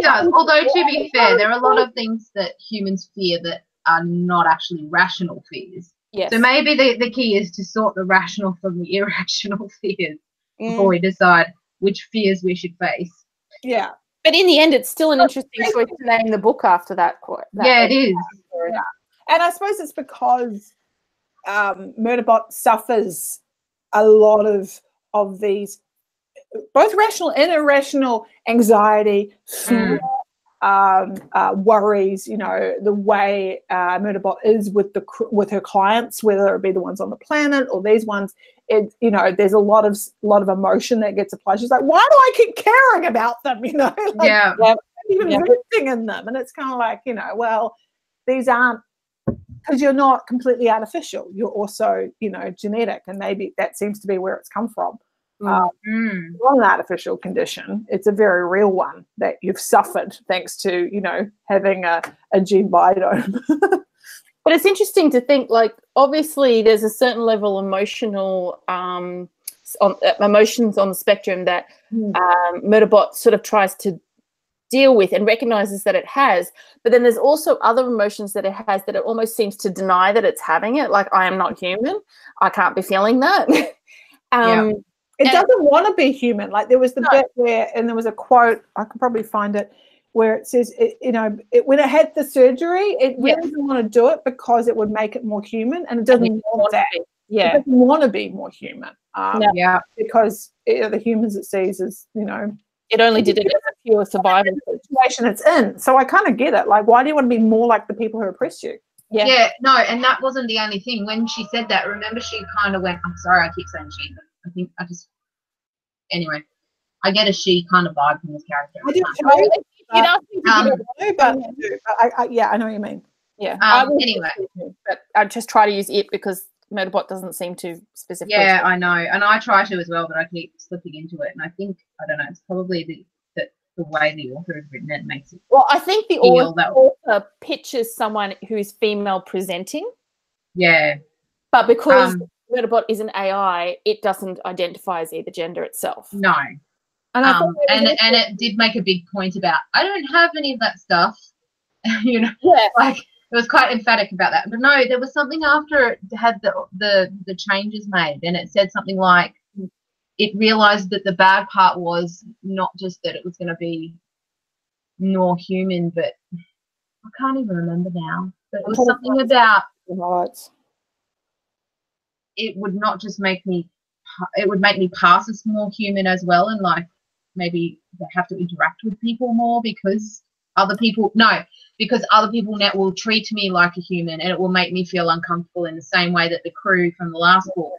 does. Although, to be fair, there are a lot of things that humans fear that are not actually rational fears. Yes. So maybe the key is to sort the rational from the irrational fears before we decide which fears we should face. Yeah. But in the end, it's still an interesting choice to name the book after that quote. Yeah, it is. Yeah. And I suppose it's because Murderbot suffers a lot of these, both rational and irrational anxiety, fear, worries. You know, the way Murderbot is with her clients, whether it be the ones on the planet or these ones. There's a lot of emotion that gets applied. She's like, why do I keep caring about them? Even investing in them. And it's kind of like, well, these aren't, because you're not completely artificial. You're also, genetic, and maybe that seems to be where it's come from. Not an artificial condition. It's a very real one that you've suffered thanks to, having a gene biome. But it's interesting to think, like, obviously there's a certain level of emotions on the spectrum that Murderbot sort of tries to deal with and recognizes that it has. But then there's also other emotions that it has that it almost seems to deny that it's having it. Like, I am not human. I can't be feeling that. It doesn't want to be human. Like, there was the bit where, and there was a quote, I can probably find it, where it says, when it had the surgery, it really didn't want to do it because it would make it more human, and it doesn't want that. Yeah, it doesn't want to be more human. Because the humans it sees as, it only did it as a pure survival situation it's in. So I kind of get it. Like, why do you want to be more like the people who oppress you? Yeah, no, and that wasn't the only thing. When she said that, remember, she kind of went, I'm sorry, I keep saying she, but I think I just anyway, I get a she kind of vibe from this character. I do Oh, you'd ask me to Um, get it, but yeah, I know what you mean. yeah. I would anyway. but I just try to use it because Murderbot doesn't seem to specifically. Yeah, I know, and I try to as well, but I keep slipping into it, and I think, I don't know, it's probably the way the author has written it makes it. Well, I think the feel that way. author pictures someone who's female presenting, Yeah, but because Murderbot is an AI, it doesn't identify as either gender itself. no. And I thought and it did make a big point about, I don't have any of that stuff, you know, Yeah. like it was quite emphatic about that. But no, there was something after it had the changes made, and it said something like, it realized that the bad part was not just that it was going to be more human, but I can't even remember now. But it was something about it would not just make me, it would make me pass as more human as well, and like maybe have to interact with people more because other people now will treat me like a human, and it will make me feel uncomfortable in the same way that the crew from the last book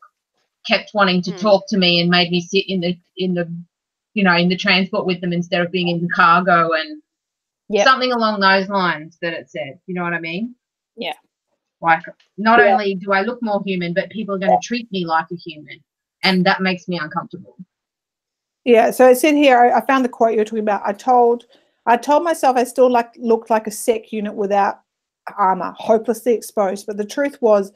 kept wanting to talk to me and made me sit in the you know, in the transport with them instead of being in the cargo, and something along those lines that it said. You know what I mean? Yeah. Like, not only do I look more human, but people are going to treat me like a human, and that makes me uncomfortable. Yeah, so it said here, I found the quote you were talking about. I told myself I still looked like a sec unit without armor, hopelessly exposed. But the truth was,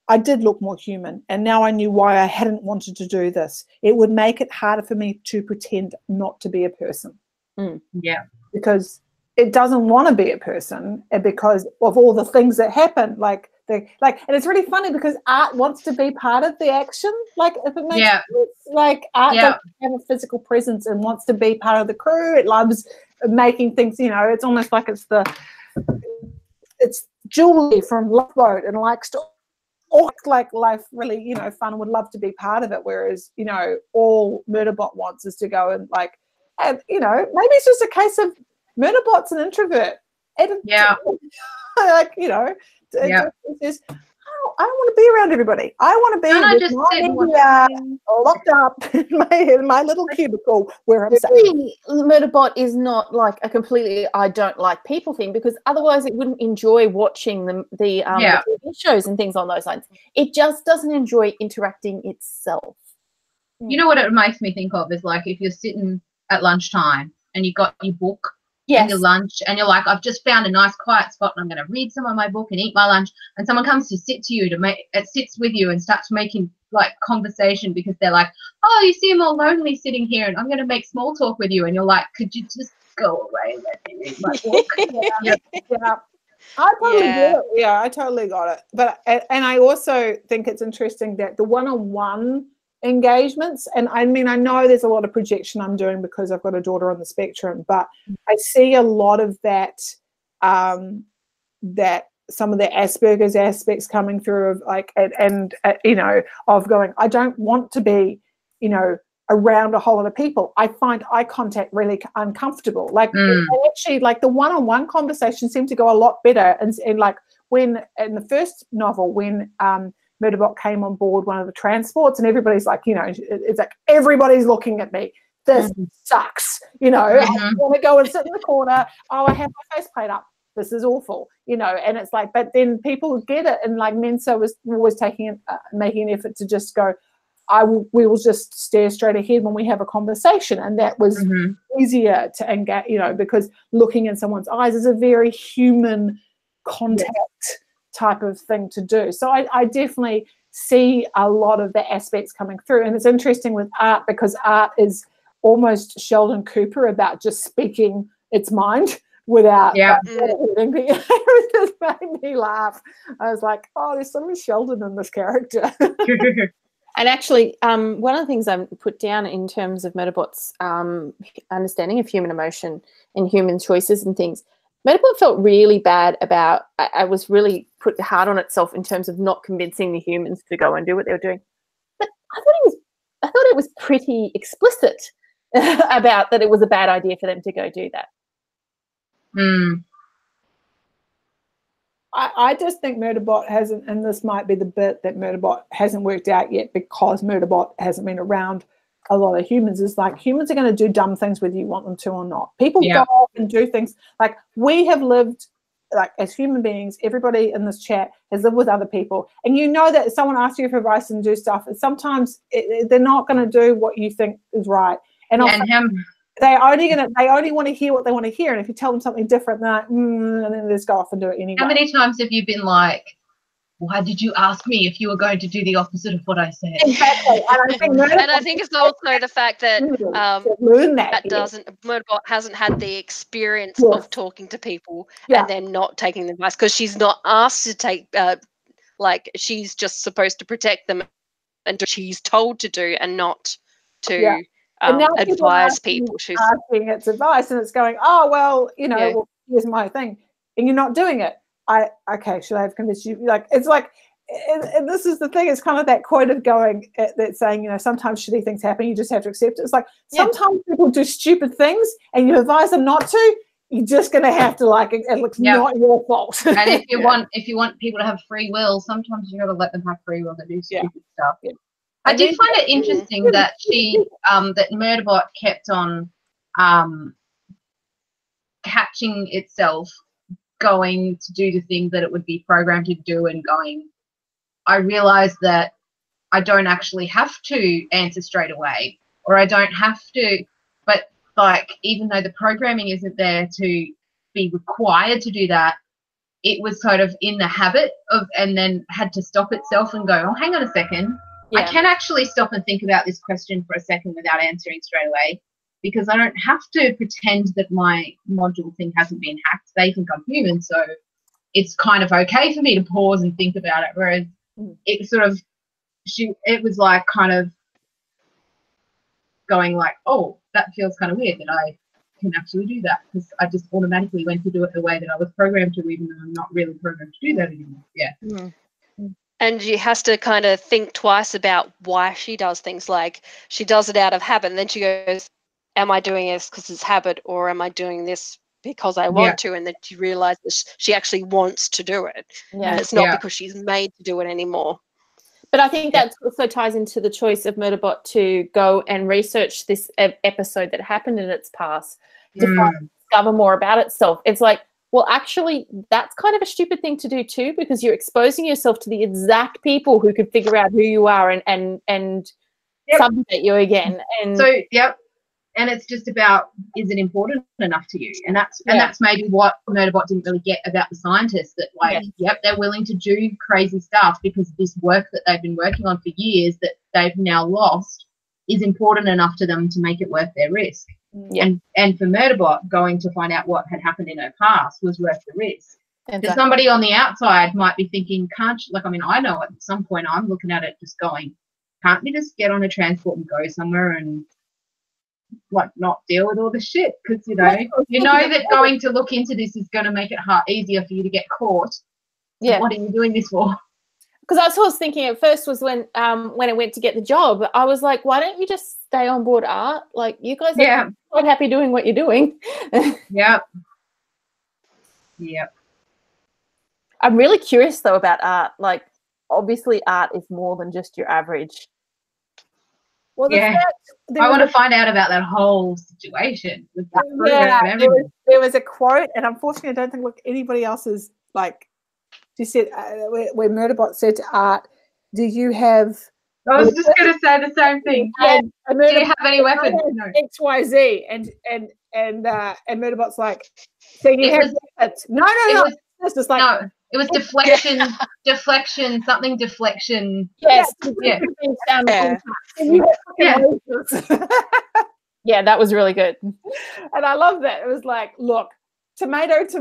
I did look more human, and now I knew why I hadn't wanted to do this. It would make it harder for me to pretend not to be a person. Yeah. Because it doesn't want to be a person, and because of all the things that happen, and it's really funny because art wants to be part of the action. Like, if it makes sense, like art doesn't have a physical presence and wants to be part of the crew. It loves making things, you know, it's almost like it's Julie from Love Boat and likes to like life really, you know, fun, would love to be part of it, whereas, you know, all Murderbot wants is to go and like, and, you know, maybe it's just a case of Murderbot's an introvert. Like, you know, it's just, I don't want to be around everybody. I want to be locked up in my little cubicle where I'm safe. Murderbot is not like a completely I don't like people thing, because otherwise it wouldn't enjoy watching the TV shows and things on those lines. It just doesn't enjoy interacting itself. You know what it makes me think of is like if you're sitting at lunchtime and you've got your book and your lunch, and you're like, I've just found a nice quiet spot and I'm going to read some of my book and eat my lunch, and someone comes to sit to you sits with you and starts making like conversation because they're like, oh, you seem all lonely sitting here and I'm going to make small talk with you, and you're like, could you just go away and let me read my book? I totally get it. Yeah, I totally got it. But and I also think it's interesting that the one-on-one engagements, and I mean, I know there's a lot of projection I'm doing because I've got a daughter on the spectrum, but I see a lot of that that some of the Asperger's aspects coming through of like and you know, of going, I don't want to be, you know, around a whole lot of people. I find eye contact really uncomfortable. Like and actually, like the one-on-one conversation seemed to go a lot better. And like when in the first novel, when Murderbot came on board one of the transports, and everybody's like, you know, it's like everybody's looking at me. This sucks, you know. I want to go and sit in the corner. Oh, I have my faceplate up. This is awful, you know. And it's like, but then people get it, and like Mensa was always making an effort to just go, we will just stare straight ahead when we have a conversation, and that was easier to engage, you know, because looking in someone's eyes is a very human contact type of thing to do. So I definitely see a lot of the aspects coming through, and it's interesting with art because art is almost Sheldon Cooper about just speaking its mind without it just made me laugh. I was like, oh, there's so much Sheldon in this character. And actually, one of the things I put down in terms of Murderbot's understanding of human emotion and human choices and things, Murderbot felt really bad about, I was really put hard on itself in terms of not convincing the humans to go and do what they were doing. But I thought it was pretty explicit about that it was a bad idea for them to go do that. I just think Murderbot hasn't, and this might be the bit that Murderbot hasn't worked out yet because Murderbot hasn't been around a lot of humans is like humans are going to do dumb things whether you want them to or not. People go off and do things like we have lived, like as human beings, everybody in this chat has lived with other people, and you know that if someone asks you for advice and do stuff, and sometimes they're not going to do what you think is right, and they only want to hear what they want to hear, and if you tell them something different, they're like, and then they just go off and do it anyway. How many times have you been like, why did you ask me if you were going to do the opposite of what I said? Exactly. And I think it's also the fact that Murderbot hasn't had the experience of talking to people and then not taking the advice, because she's not asked to take, like she's just supposed to protect them, and she's told to do and not to advise people. She's asking its advice, and it's going, oh well, you know, well, here's my thing, and you're not doing it. Okay, should I have convinced you? Like, it's like, and this is the thing, it's kind of that quote of going, that's saying, you know, sometimes shitty things happen, you just have to accept it. It's like, sometimes people do stupid things and you advise them not to, you're just going to have to, like, it's not your fault. And if you want people to have free will, sometimes you got to let them have free will to do stupid stuff. Yeah. I did find it interesting that that Murderbot kept on catching itself going to do the thing that it would be programmed to do, and going, I realized that I don't actually have to answer straight away, or I don't have to, but like, even though the programming isn't there to be required to do that, it was sort of in the habit of, and then had to stop itself and go, oh, hang on a second. I can actually stop and think about this question for a second without answering straight away, because I don't have to pretend that my module thing hasn't been hacked. They think I'm human, so it's kind of okay for me to pause and think about it. Whereas it sort of, it was like kind of going like, oh, that feels kind of weird that I can actually do that, because I just automatically went to do it the way that I was programmed to, even though I'm not really programmed to do that anymore. Yeah. And she has to kind of think twice about why she does things. Like, she does it out of habit, and then she goes, am I doing this because it's habit, or am I doing this because I want to? And then she realizes she actually wants to do it. And it's not because she's made to do it anymore. But I think that also ties into the choice of Murderbot to go and research this episode that happened in its past to discover more about itself. It's like, well, actually, that's kind of a stupid thing to do too, because you're exposing yourself to the exact people who could figure out who you are and subjugate you again. And so, and it's just about, is it important enough to you? And that's maybe what Murderbot didn't really get about the scientists, that like, they're willing to do crazy stuff because this work that they've been working on for years that they've now lost is important enough to them to make it worth their risk. And for Murderbot, going to find out what had happened in her past was worth the risk. Exactly. Somebody on the outside might be thinking, I know at some point I'm looking at it just going, can't you just get on a transport and go somewhere and like not deal with all the shit? Because you know that going to look into this is going to make it easier for you to get caught. So what are you doing this for? Because that's what I was thinking at first, was when I went to get the job, I was like, why don't you just stay on board art? Like, you guys are quite happy doing what you're doing. I'm really curious though about art. Like, obviously art is more than just your average. Well, I want to find out about that whole situation with that there was a quote, and unfortunately I don't think anybody else is like, she said, where Murderbot said to Art, do you have... I was just going to say the same thing. Do you have any weapons? No. XYZ. And Murderbot's like, so you have weapons. No. It's just like... No, it was deflection, something deflection. Yes. Yeah, that was really good. And I love that. It was like, look, tomato. It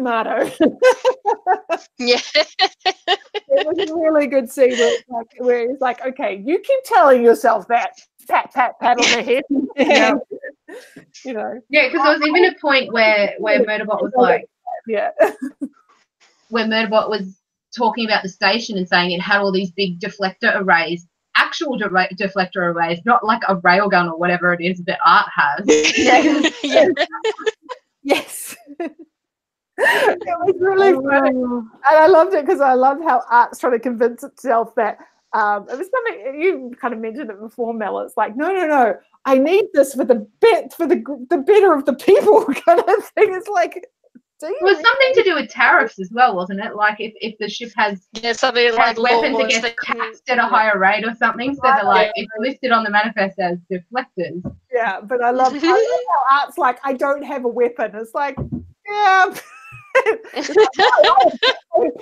was a really good scene where it's like, okay, you keep telling yourself that. Pat on the head. You know. Yeah, because there was even a point where Murderbot was like, where Murderbot was talking about the station and saying it had all these big deflector arrays, actual deflector arrays, not like a railgun or whatever it is that Art has. Yes. It was really funny. And I loved it because I love how Art's trying to convince itself that It was something you kind of mentioned it before, Mel. It's like, no, I need this for the better of the people kind of thing. It's like, it was something to do with tariffs as well, wasn't it? Like if the ship has something like weapons laws that that get taxed at a higher rate or something, so they're like it's listed on the manifest as deflectors. Yeah, but I love how Art's like, I don't have a weapon. It's like, yeah. You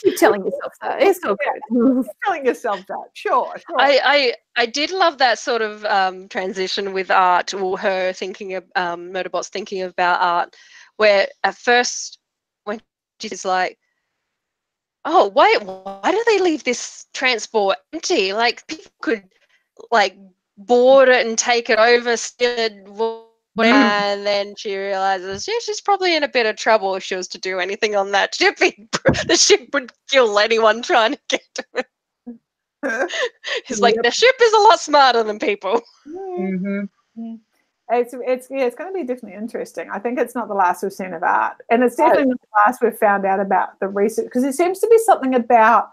keep telling yourself that. It's so good. You're telling yourself that. Sure. I did love that sort of transition with Art, or her thinking of Murderbot's thinking about Art, where at first when she's like, oh wait, why do they leave this transport empty? Like people could like board it and take it over, steal it, and then she realizes, yeah, she's probably in a bit of trouble if she was to do anything on that ship. The ship would kill anyone trying to get to it. He's like, the ship is a lot smarter than people. It's going to be definitely interesting. I think it's not the last we've seen of Art, and it's definitely not the last we've found out about the research, because it seems to be something about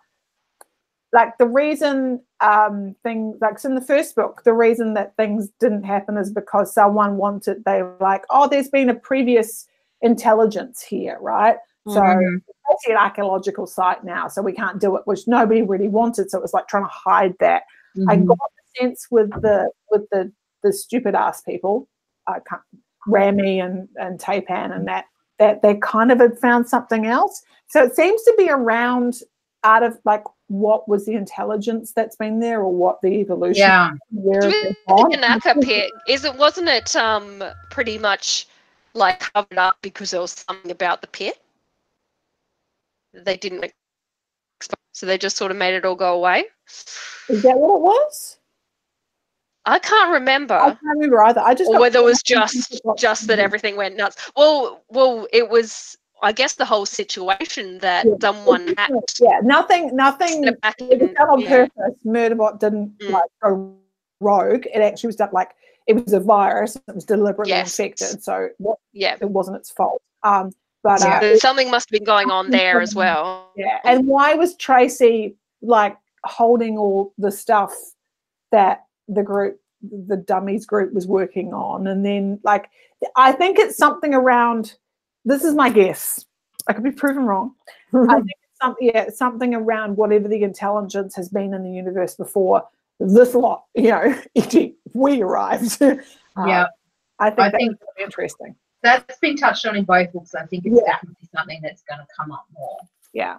like the reason things like in the first book, the reason that things didn't happen is because someone wanted, they were like, oh, there's been a previous intelligence here, right? So it's actually an archaeological site now, so we can't do it, which nobody really wanted. So it was like trying to hide that. I got the sense with the stupid ass people, Rami and Tapan, and that they kind of had found something else. So it seems to be around out of like what was the intelligence that's been there, or what the evolution. Yeah. The Kanaka pit, wasn't it pretty much like covered up because there was something about the pit they didn't expect, so they just sort of made it all go away? Is that what it was? I can't remember. I can't remember either. I just, or whether it was just that everything went nuts. Well, it was, I guess, the whole situation that someone hacked. Yeah, nothing. It was done on purpose. Murderbot didn't like go rogue. It actually was done like it was a virus. It was deliberately infected, so it wasn't its fault. But something must have been going on there as well. Yeah, and why was Tracy like holding all the stuff that the dummies group was working on? And then like I think it's something around, this is my guess, I could be proven wrong. I think it's something around whatever the intelligence has been in the universe before this lot, we arrived. I think that's really interesting. That's been touched on in both books. I think it's definitely something that's going to come up more. Yeah.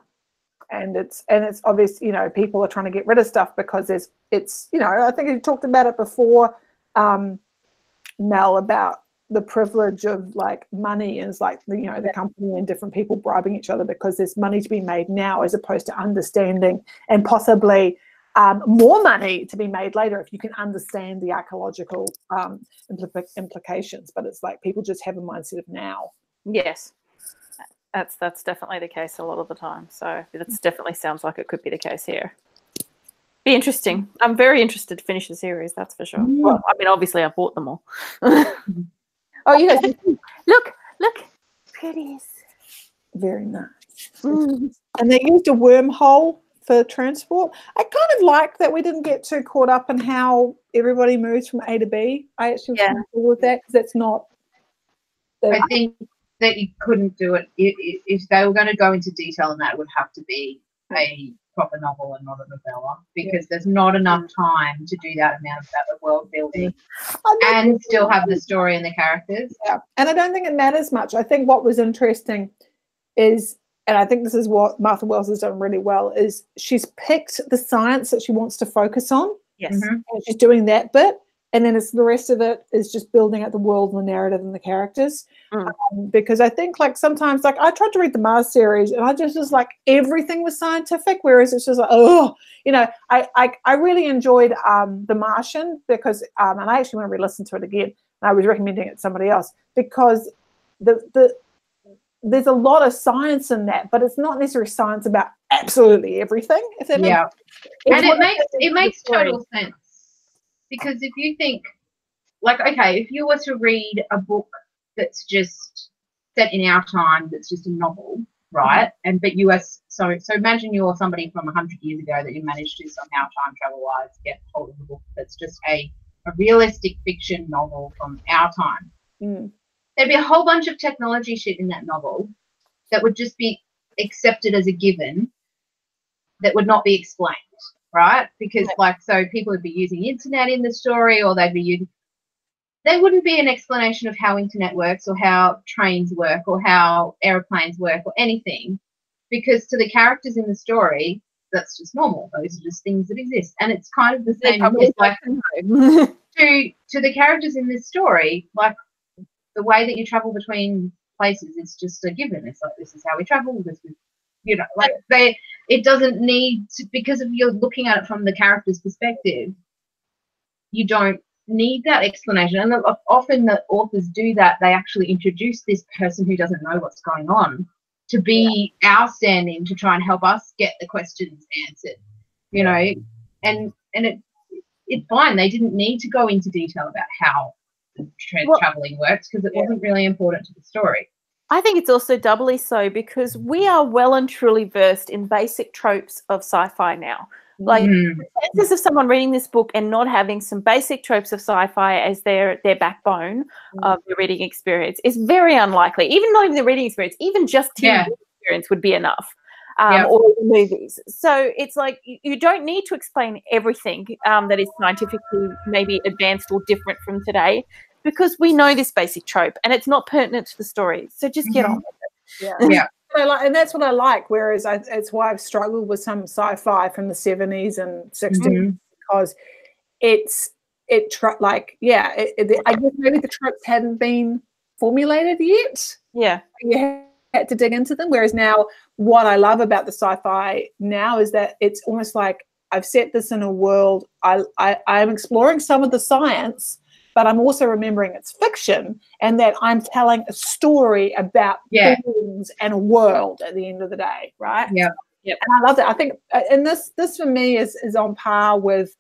And it's obvious, people are trying to get rid of stuff because it's I think you talked about it before, Mel, about the privilege of like money, and it's like the company and different people bribing each other because there's money to be made now, as opposed to understanding and possibly more money to be made later if you can understand the archaeological implications. But it's like people just have a mindset of now. Yes. That's definitely the case a lot of the time. So it definitely sounds like it could be the case here. Be interesting. I'm very interested to finish the series, that's for sure. Well, I mean, obviously I've bought them all. Oh, you guys, look, pretties. Very nice. And they used a wormhole for transport. I kind of like that we didn't get too caught up in how everybody moves from A to B. I actually was cool with that, because that's not. I think that you couldn't do it if they were going to go into detail on that. It would have to be a proper novel and not a novella, because there's not enough time to do that amount of world building and still have the story and the characters. Yeah, and I don't think it matters much. I think what was interesting is, and I think this is what Martha Wells has done really well, is she's picked the science that she wants to focus on. Yes. And she's doing that bit. And then the rest of it is just building out the world and the narrative and the characters. Because I think like sometimes, like I tried to read the Mars series and I just was like, everything was scientific, whereas it's just like, I really enjoyed The Martian, because, and I actually want to re-listen to it again. And I was recommending it to somebody else, because there's a lot of science in that, but it's not necessarily science about absolutely everything. If that makes sense. And it makes total sense. Because if you think, like, okay, if you were to read a book that's just set in our time, that's just a novel, right? And but you are so imagine you're somebody from 100 years ago that you managed to somehow time travel wise get hold of a book that's just a realistic fiction novel from our time. There'd be a whole bunch of technology shit in that novel that would just be accepted as a given that would not be explained, right? Because like, so people would be using internet in the story, or they'd be using, there wouldn't be an explanation of how internet works or how trains work or how airplanes work or anything, because to the characters in the story, that's just normal. Those are just things that exist. And it's kind of the same in this, like, to the characters in this story, like the way that you travel between places is just a given. It's like, this is how we travel, this is, you know, like it doesn't need to, because if you're looking at it from the character's perspective, you don't need that explanation. And often the authors do that. They actually introduce this person who doesn't know what's going on to be our stand-in to try and help us get the questions answered, you know, and it's fine. They didn't need to go into detail about how traveling works because it wasn't really important to the story. I think it's also doubly so because we are well and truly versed in basic tropes of sci-fi now. Like the chances of someone reading this book and not having some basic tropes of sci-fi as their backbone of their reading experience is very unlikely. Even not even the reading experience, even just TV experience would be enough. Or the movies. So it's like you don't need to explain everything that is scientifically maybe advanced or different from today, because we know this basic trope and it's not pertinent to the story. So just get on with it. Yeah. And that's what I like. Whereas it's why I've struggled with some sci-fi from the 70s and 60s because I guess maybe the tropes hadn't been formulated yet. Yeah. You had to dig into them. Whereas now, what I love about the sci-fi now is that it's almost like I've set this in a world. I'm exploring some of the science, but I'm also remembering it's fiction and that I'm telling a story about things and a world at the end of the day, right? Yeah. And I love that. I think, and this for me is on par with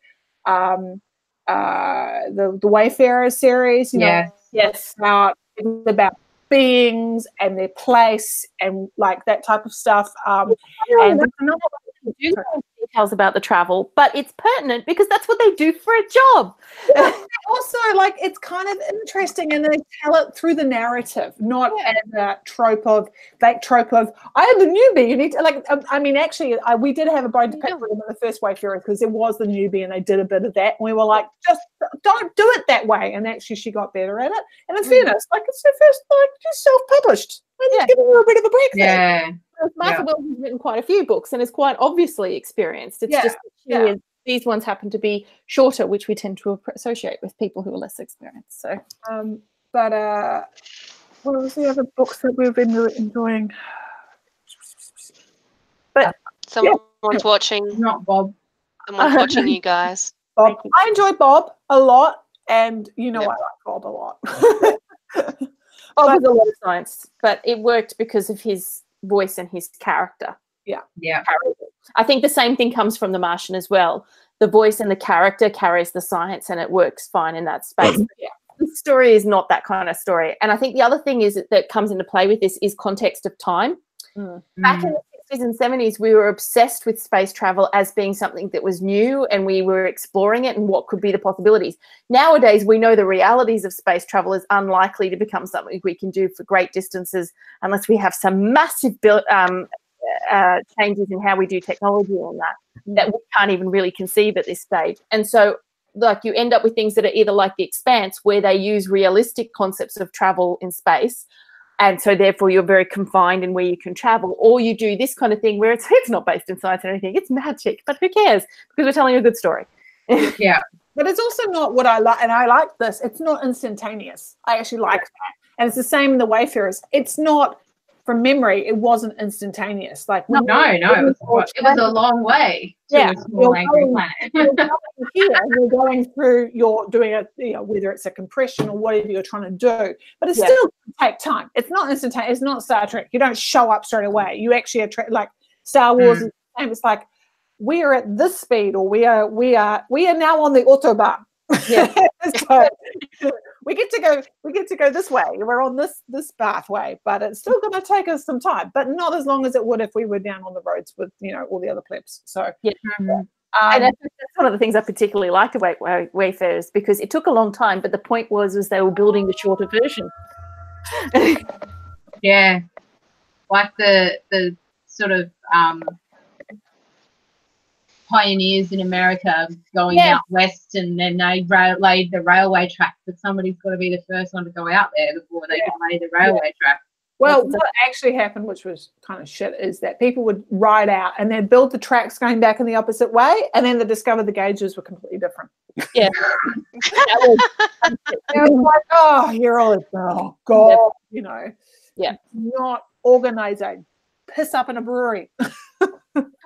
the Wayfarer series. You know, it's about beings and their place and like that type of stuff. And there's another one do details about the travel, but it's pertinent because that's what they do for a job. Also, like, it's kind of interesting, and they tell it through the narrative, not as a trope of I am the newbie. You need to, like, I mean, actually, we did have a bone to pick with them in the first Wayfarer because it was the newbie, and they did a bit of that, and we were like, just don't do it that way. And actually, she got better at it. And in fairness, like, it's her first, like, she's self-published. Just giving her a bit of a break there. Martha Wells has written quite a few books and is quite obviously experienced. It's just these ones happen to be shorter, which we tend to associate with people who are less experienced. So, but what was the other books that we've been really enjoying? But someone's watching. Not Bob. Someone's watching you guys. Bob. I enjoy Bob a lot, and you know I like Bob a lot. Bob was a lot of science, but it worked because of his voice and his character. Yeah. I think the same thing comes from The Martian as well. The voice and the character carries the science, and it works fine in that space. The story is not that kind of story. And I think the other thing is that comes into play with this is context of time. Back in the 60s and 70s, we were obsessed with space travel as being something that was new, and we were exploring it and what could be the possibilities. Nowadays, we know the realities of space travel is unlikely to become something we can do for great distances unless we have some massive changes in how we do technology and that we can't even really conceive at this stage. And so, like, you end up with things that are either like The Expanse, where they use realistic concepts of travel in space, and so therefore you're very confined in where you can travel, or you do this kind of thing where it's not based in science or anything, it's magic, but who cares, because we're telling a good story. But it's also not what I like, and I like this, it's not instantaneous. I actually like that. And it's the same in the Wayfarers. It's not, from memory, it wasn't instantaneous. Like, no, it was a long way to a small angry planet. You're going through, you're doing whether it's a compression or whatever you're trying to do, but it still take time. It's not instantaneous. It's not Star Trek. You don't show up straight away. You actually like Star Wars. Is the same. It's like, we are at this speed, or we are now on the autobahn. So we get to go this way. We're on this pathway, but it's still going to take us some time, but not as long as it would if we were down on the roads with, you know, all the other plebs. So yeah. And that's one of the things I particularly liked about Wayfarers, because it took a long time, but the point was they were building the shorter version. Yeah, like the sort of pioneers in America going out west, and then they laid the railway track, but somebody's got to be the first one to go out there before they can lay the railway track. Well, what actually happened, which was kind of shit, is that people would ride out and then build the tracks going back in the opposite way, and then they discovered the gauges were completely different. Yeah. It was like, oh, you're all, oh, God, you know. Yeah. Not organising. Piss up in a brewery.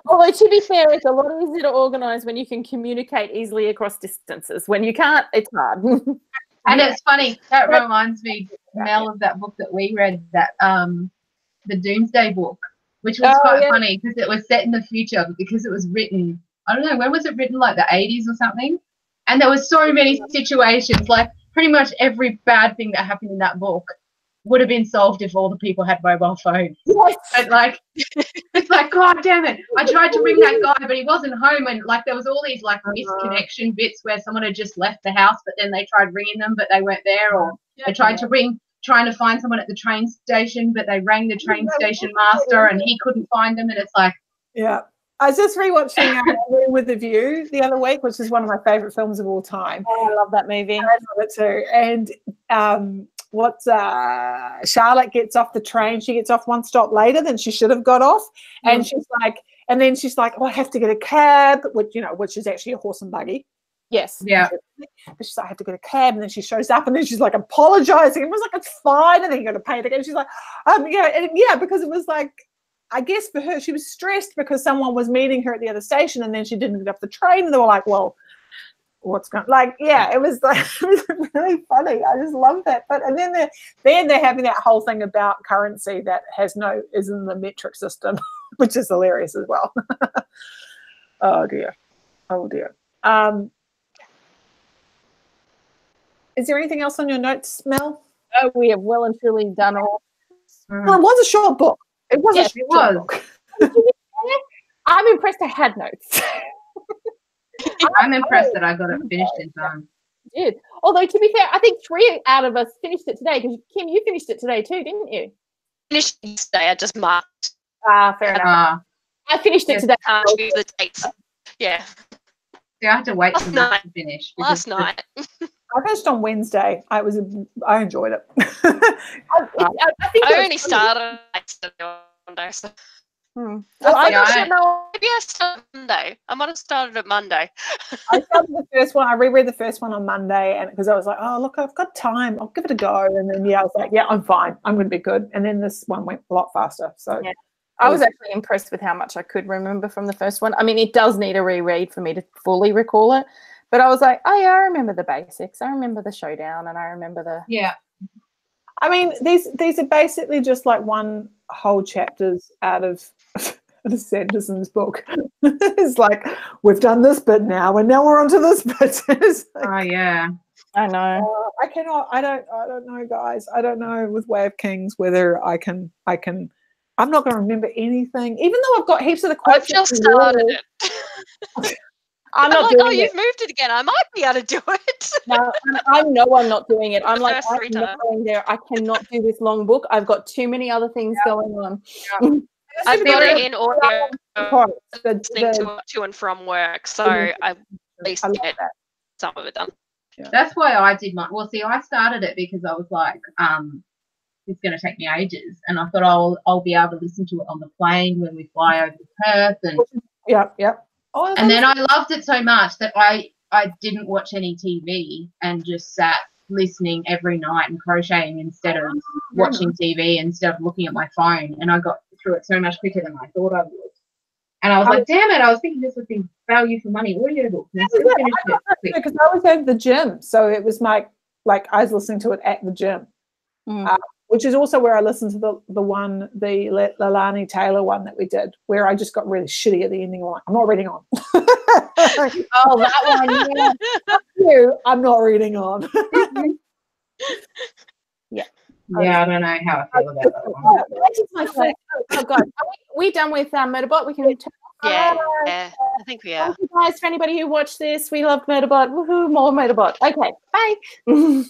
Although, to be fair, it's a lot easier to organise when you can communicate easily across distances. When you can't, it's hard. And it's funny, that reminds me, Mel, of that book that we read, that the Doomsday book, which was quite funny because it was set in the future, because it was written, I don't know, when was it written, like the 80s or something? And there were so many situations, like pretty much every bad thing that happened in that book would have been solved if all the people had mobile phones. Yes. But like, it's like, God damn it, I tried to ring that guy, but he wasn't home, and like there was all these like misconnection bits where someone had just left the house, but then they tried ringing them, but they weren't there, or they tried to ring, trying to find someone at the train station, but they rang the train station master and he couldn't find them, and it's like, yeah. I was just rewatching Room with a View the other week, which is one of my favourite films of all time. Oh, I love that movie. I love it too. And Charlotte gets off the train. She gets off one stop later than she should have got off, and she's like, oh, I have to get a cab, which is actually a horse and buggy. Yes. yeah. But she's like, I have to get a cab, and then she shows up, and then she's like apologizing. It was like, it's fine, and then you got to pay it again. She's like, because it was like, I guess for her, she was stressed because someone was meeting her at the other station, and then she didn't get off the train, and they were like, well, what's going, like, yeah, it was like, it was really funny. I just love that. But and then they're having that whole thing about currency that is in the metric system, which is hilarious as well. Oh dear. Is there anything else on your notes, Mel? Oh, we have well and truly done all. Well, it was a short book. It was a short book. I'm impressed I had notes. I'm impressed that I got it finished in time. Did. Although, to be fair, I think 3 out of us finished it today, because Kim, you finished it today too, didn't you? Finished today, I just marked. Fair enough. I finished it today. The dates. Yeah. So I had to wait till night to finish. Last night. I finished on Wednesday. I enjoyed it. I think I only started one day. So. Well, maybe I started Monday. I might have started it Monday. I started the first one. I reread the first one on Monday, and because I was like, oh look, I've got time. I'll give it a go. And then I was like, yeah, I'm fine. I'm going to be good. And then this one went a lot faster. So yeah. I was actually impressed with how much I could remember from the first one. I mean, it does need a reread for me to fully recall it. But I was like, oh, yeah, I remember the basics. I remember the showdown, and I remember the... Yeah. I mean, these are basically just like one whole chapters out of Sanderson's book. It's like, we've done this bit now, and now we're on to this bit. Like, oh, yeah. I know. I don't know, guys. I don't know with Way of Kings whether I can... I'm not going to remember anything, even though I've got heaps of the quotes. I've just started it. I'm not like, oh, you've moved it again. I might be able to do it. No, I know I'm not doing it. I'm like, I'm not going there. I cannot do this long book. I've got too many other things going on. Yeah. I've got it in audio listening to and from work, so I at least get some of it done. Yeah. That's why I did mine. Well, see, I started it because I was like, it's going to take me ages, and I thought I'll be able to listen to it on the plane when we fly over to Perth, and yep. Oh, and then I loved it so much that I didn't watch any TV and just sat listening every night and crocheting instead of watching TV, instead of looking at my phone, and I got through it so much quicker than I thought I would. And I was like, damn it, I was thinking this would be value for money audiobook. Because I was at the gym, so it was like I was listening to it at the gym. Which is also where I listened to the Lalani Taylor one that we did, where I just got really shitty at the ending. Like, I'm not reading on. Oh, that one, yeah. Fuck you, I'm not reading on. Yeah. Yeah, I don't know how I feel about that one. That is my first. Oh God, are we done with Murderbot? We can. Yeah, I think we are. Thank you guys for anybody who watched this. We love Murderbot. Woohoo! More Murderbot. Okay, bye.